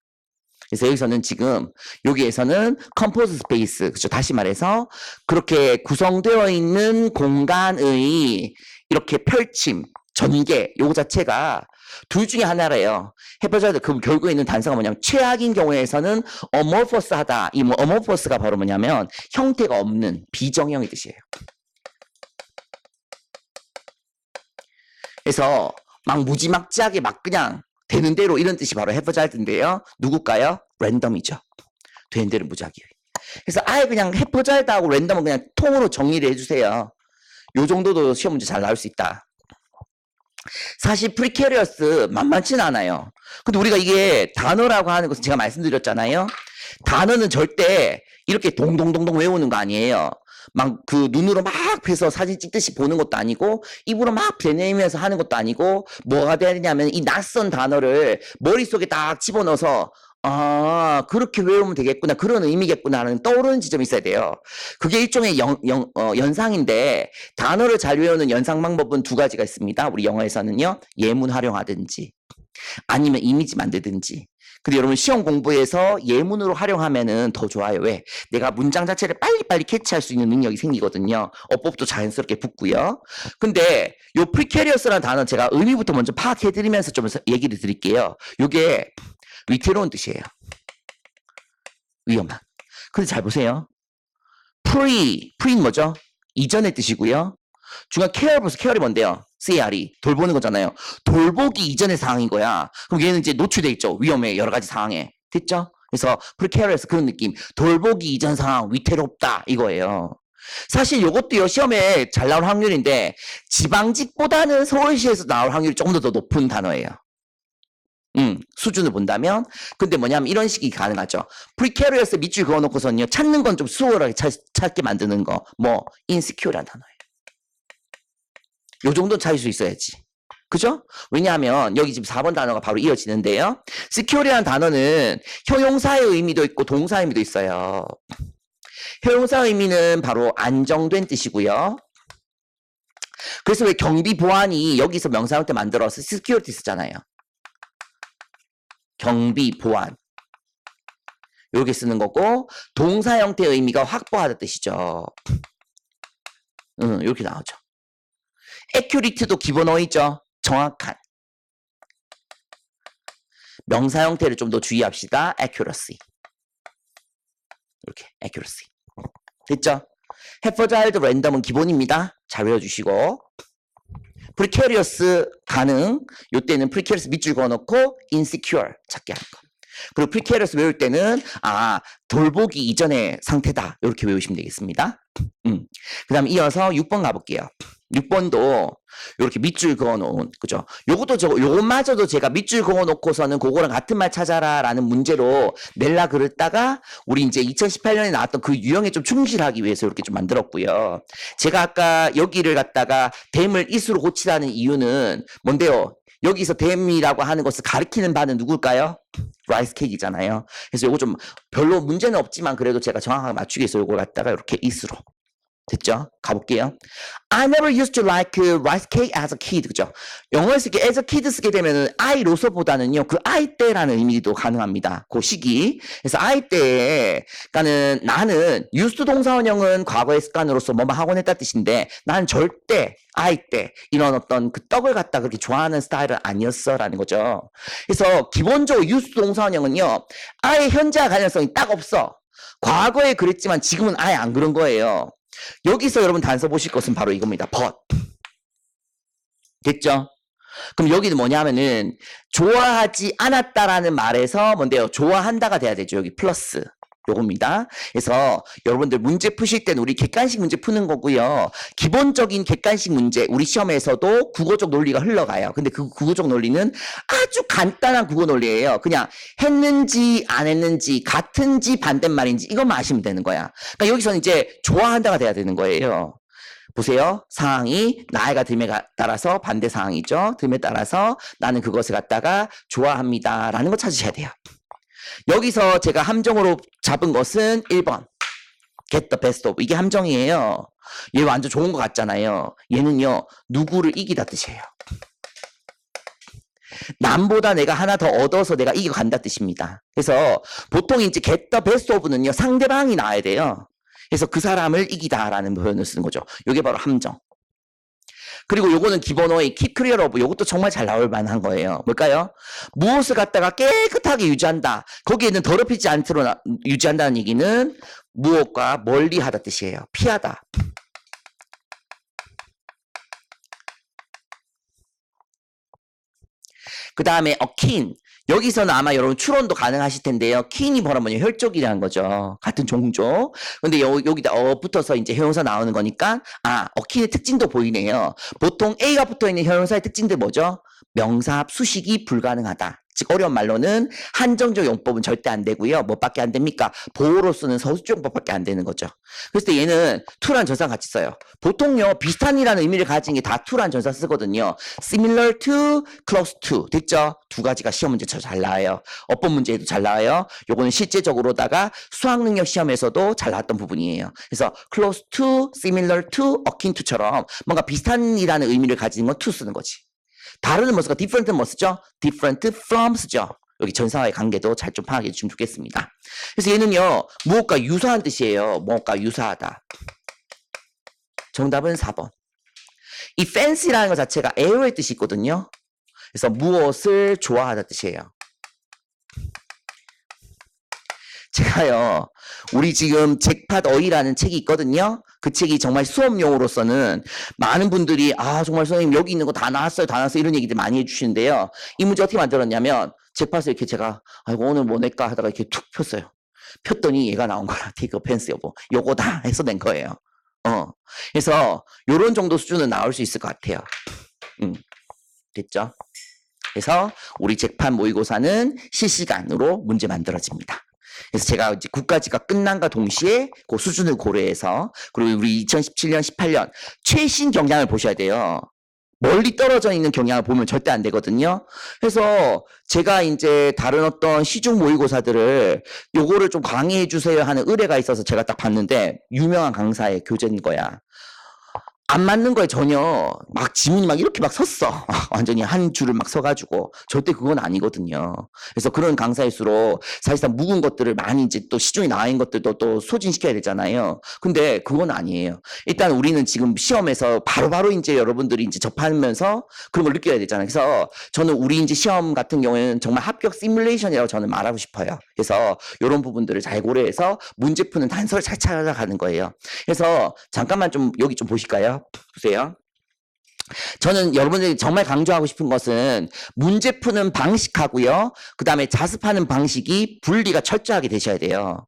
그래서 여기서는 지금 여기에서는 컴포즈 스페이스, 그렇죠? 다시 말해서 그렇게 구성되어 있는 공간의 이렇게 펼침, 전개 요거 자체가 둘 중에 하나래요. 해보자도 그 결국에 있는 단서가 뭐냐면 최악인 경우에서는 amorphous하다. 이 뭐 amorphous가 바로 뭐냐면 형태가 없는 비정형의 뜻이에요. 그래서 막 무지막지하게 막 그냥 되는 대로 이런 뜻이 바로 해보자인데요. 누굴까요? 랜덤이죠. 되는 대로 무작위. 그래서 아예 그냥 해보자하고 랜덤은 그냥 통으로 정리를 해주세요. 요 정도도 시험 문제 잘 나올 수 있다. 사실 프리캐리어스 만만치는 않아요. 근데 우리가 이게 단어라고 하는 것은 제가 말씀드렸잖아요. 단어는 절대 이렇게 동동동동 외우는 거 아니에요. 막 그 눈으로 막 해서 사진 찍듯이 보는 것도 아니고 입으로 막 되뇌면서 하는 것도 아니고 뭐가 되냐면 이 낯선 단어를 머릿속에 딱 집어넣어서 아 그렇게 외우면 되겠구나 그런 의미겠구나 하는 떠오르는 지점이 있어야 돼요. 그게 일종의 연상인데 단어를 잘 외우는 연상 방법은 두 가지가 있습니다. 우리 영어에서는요. 예문 활용하든지 아니면 이미지 만들든지. 근데 여러분 시험 공부에서 예문으로 활용하면은 더 좋아요. 왜? 내가 문장 자체를 빨리빨리 캐치할 수 있는 능력이 생기거든요. 어법도 자연스럽게 붙고요. 근데 요 프리캐리어스라는 단어 제가 의미부터 먼저 파악해드리면서 좀 얘기를 드릴게요. 요게 위태로운 뜻이에요. 위험한. 근데 잘 보세요. pre는 뭐죠? 이전의 뜻이고요. 중간 care 보세요. care이 뭔데요? CR이 돌보는 거잖아요. 돌보기 이전의 상황인 거야. 그럼 얘는 이제 노출돼 있죠. 위험해 여러 가지 상황에. 됐죠? 그래서 precarious 그런 느낌. 돌보기 이전 상황 위태롭다 이거예요. 사실 이것도요 시험에 잘 나올 확률인데 지방직보다는 서울시에서 나올 확률이 조금 더 높은 단어예요. 수준을 본다면. 근데 뭐냐면 이런 식이 가능하죠. precarious 밑줄 그어놓고서는요 찾는 건 좀 수월하게 찾게 만드는 거. 뭐 insecure라는 단어예요. 요 정도는 찾을 수 있어야지. 그죠? 왜냐하면 여기 지금 4번 단어가 바로 이어지는데요. secure라는 단어는 형용사의 의미도 있고 동사의 의미도 있어요. 형용사 의미는 바로 안정된 뜻이고요. 그래서 왜 경비 보안이 여기서 명사 형태 만들어서 security 쓰잖아요. 경비 보안. 요렇게 쓰는 거고 동사 형태의 의미가 확보하다 뜻이죠. 이렇게 나오죠. accurate도 기본어이죠. 정확한. 명사 형태를 좀 더 주의합시다. accuracy. 이렇게 accuracy. 됐죠? 해퍼자일드 랜덤은 기본입니다. 잘 외워주시고 precarious 가능. 요때는 precarious 밑줄 그어놓고 insecure 찾게 하는 거. 그리고 precarious 외울 때는 돌보기 이전의 상태다. 이렇게 외우시면 되겠습니다. 그 다음에 이어서 6번 가볼게요. 6번도 이렇게 밑줄 그어놓은 그죠? 요것마저도 제가 밑줄 그어놓고서는 그거랑 같은 말 찾아라라는 문제로 낼라 그랬다가 우리 이제 2018년에 나왔던 그 유형에 좀 충실하기 위해서 이렇게 좀 만들었고요. 제가 아까 여기를 갖다가 댐을 이수로 고치라는 이유는 뭔데요? 여기서 댐이라고 하는 것을 가리키는 바는 누굴까요? 라이스 케이크잖아요. 그래서 요거 좀 별로 문제는 없지만 그래도 제가 정확하게 맞추기 위해서 요걸 갖다가 이렇게 이수로. 됐죠? 가볼게요. I never used to like rice cake as a kid. 그죠? 영어에서 이렇게 as a kid 쓰게 되면은 I로서보다는요, 그 I 때라는 의미도 가능합니다. 그 시기. 그래서 I 때에, 그러니까는 나는 used 동사원형은 과거의 습관으로서 뭐뭐 하곤 했다 뜻인데, 나는 절대 I 때 이런 어떤 그 떡을 갖다 그렇게 좋아하는 스타일은 아니었어 라는 거죠. 그래서 기본적으로 used 동사원형은요, I 현재와 가능성이 딱 없어. 과거에 그랬지만 지금은 아예 안 그런 거예요. 여기서 여러분 단서 보실 것은 바로 이겁니다. but. 됐죠? 그럼 여기는 뭐냐면은 좋아하지 않았다라는 말에서 뭔데요? 좋아한다가 돼야 되죠. 여기 플러스. 요겁니다. 그래서 여러분들 문제 푸실 때는 우리 객관식 문제 푸는 거고요. 기본적인 객관식 문제 우리 시험에서도 국어적 논리가 흘러가요. 근데 그 국어적 논리는 아주 간단한 국어 논리예요. 그냥 했는지 안 했는지 같은지 반대말인지 이것만 아시면 되는 거야. 그러니까 여기서는 이제 좋아한다가 돼야 되는 거예요. 보세요. 상황이 나이가 듦에 따라서 반대 상황이죠. 듦에 따라서 나는 그것을 갖다가 좋아합니다. 라는 거 찾으셔야 돼요. 여기서 제가 함정으로 잡은 것은 1번. get the best of. 이게 함정이에요. 얘 완전 좋은 것 같잖아요. 얘는요. 누구를 이기다 뜻이에요. 남보다 내가 하나 더 얻어서 내가 이겨간다 뜻입니다. 그래서 보통 이제 get the best of는요. 상대방이 나와야 돼요. 그래서 그 사람을 이기다라는 표현을 쓰는 거죠. 이게 바로 함정. 그리고 요거는 기본어의 keep clear of 요것도 정말 잘 나올 만한 거예요. 뭘까요? 무엇을 갖다가 깨끗하게 유지한다. 거기에는 더럽히지 않도록 유지한다는 얘기는 무엇과 멀리하다 뜻이에요. 피하다. 그 다음에 keen. 여기서는 아마 여러분 추론도 가능하실 텐데요. keen이 뭐냐면 혈족이라는 거죠. 같은 종족. 근데 여기다 붙어서 이제 형용사 나오는 거니까 keen의 특징도 보이네요. 보통 A가 붙어 있는 형용사의 특징들 뭐죠? 명사, 수식이 불가능하다. 즉 어려운 말로는 한정적 용법은 절대 안 되고요. 뭐밖에 안 됩니까? 보호로 쓰는 서술용법밖에 안 되는 거죠. 그래서 얘는 to란 전사 같이 써요. 보통요 비슷한이라는 의미를 가진 게 다 to란 전사 쓰거든요. similar to, close to 됐죠? 두 가지가 시험 문제처럼 잘 나와요. 어법 문제에도 잘 나와요. 요거는 실제적으로다가 수학 능력 시험에서도 잘 나왔던 부분이에요. 그래서 close to, similar to, akin to처럼 뭔가 비슷한이라는 의미를 가지는 건 to 쓰는 거지. 다른 뭐 쓰고 different는 뭐 쓰죠? different from 쓰죠. 여기 전사와의 관계도 잘 좀 파악해 주시면 좋겠습니다. 그래서 얘는요. 무엇과 유사한 뜻이에요. 무엇과 유사하다. 정답은 4번. 이 fancy라는 것 자체가 애호의 뜻이 있거든요. 그래서 무엇을 좋아하다 뜻이에요. 제가요. 우리 지금 잭팟 어이라는 책이 있거든요. 그 책이 정말 수업용으로서는 많은 분들이 정말 선생님 여기 있는 거 다 나왔어요. 다 나왔어요. 이런 얘기들 많이 해주시는데요. 이 문제 어떻게 만들었냐면 잭팟을 이렇게 제가 오늘 뭐 낼까 하다가 이렇게 툭 폈어요. 폈더니 얘가 나온 거야. 테이크 펜스 여보. 요거다 해서 낸 거예요. 그래서 요런 정도 수준은 나올 수 있을 것 같아요. 됐죠? 그래서 우리 잭팟 모의고사는 실시간으로 문제 만들어집니다. 그래서 제가 이제 9까지가 끝난과 동시에 그 수준을 고려해서 그리고 우리 2017년, 18년 최신 경향을 보셔야 돼요. 멀리 떨어져 있는 경향을 보면 절대 안 되거든요. 그래서 제가 이제 다른 어떤 시중 모의고사들을 요거를 좀 강의해 주세요 하는 의뢰가 있어서 제가 딱 봤는데 유명한 강사의 교재인 거야. 안 맞는 거에 전혀 막 지문이 막 이렇게 막 섰어. 완전히 한 줄을 막 서가지고 절대 그건 아니거든요. 그래서 그런 강사일수록 사실상 묵은 것들을 많이 이제 또 시중에 나와 있는 것들도 또 소진시켜야 되잖아요. 근데 그건 아니에요. 일단 우리는 지금 시험에서 바로바로 이제 여러분들이 이제 접하면서 그런 걸 느껴야 되잖아요. 그래서 저는 우리 이제 시험 같은 경우에는 정말 합격 시뮬레이션이라고 저는 말하고 싶어요. 그래서 이런 부분들을 잘 고려해서 문제 푸는 단서를 잘 찾아가는 거예요. 그래서 잠깐만 좀 여기 좀 보실까요? 보세요. 저는 여러분들이 정말 강조하고 싶은 것은 문제 푸는 방식하고요. 그 다음에 자습하는 방식이 분리가 철저하게 되셔야 돼요.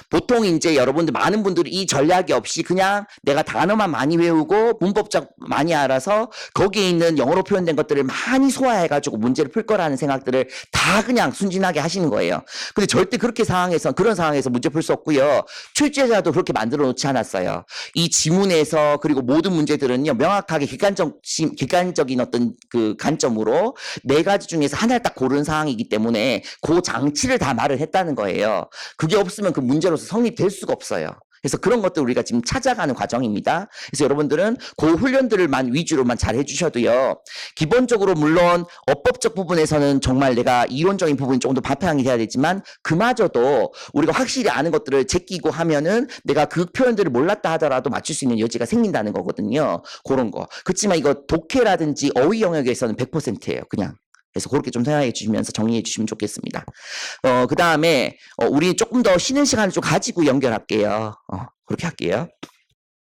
보통 이제 여러분들 많은 분들이 이 전략이 없이 그냥 내가 단어만 많이 외우고 문법적 많이 알아서 거기에 있는 영어로 표현된 것들을 많이 소화해가지고 문제를 풀 거라는 생각들을 다 그냥 순진하게 하시는 거예요. 근데 절대 그런 상황에서 문제 풀 수 없고요. 출제자도 그렇게 만들어 놓지 않았어요. 이 지문에서 그리고 모든 문제들은요 명확하게 객관적인 어떤 그 관점으로 4가지 중에서 하나를 딱 고른 상황이기 때문에 그 장치를 다 말을 했다는 거예요. 그게 없으면 그 문제로서 성립될 수가 없어요. 그래서 그런 것들 우리가 지금 찾아가는 과정입니다. 그래서 여러분들은 그 훈련들을만 위주로만 잘 해주셔도요. 기본적으로 물론 어법적 부분에서는 정말 내가 이론적인 부분이 조금 더 바탕이 돼야 되지만 그마저도 우리가 확실히 아는 것들을 제끼고 하면은 내가 그 표현들을 몰랐다 하더라도 맞출 수 있는 여지가 생긴다는 거거든요. 그런 거. 그렇지만 이거 독해라든지 어휘 영역에서는 100%예요. 그냥. 그래서 그렇게 좀 생각해 주시면서 정리해 주시면 좋겠습니다. 그 다음에 우리 조금 더 쉬는 시간을 좀 가지고 연결할게요. 그렇게 할게요.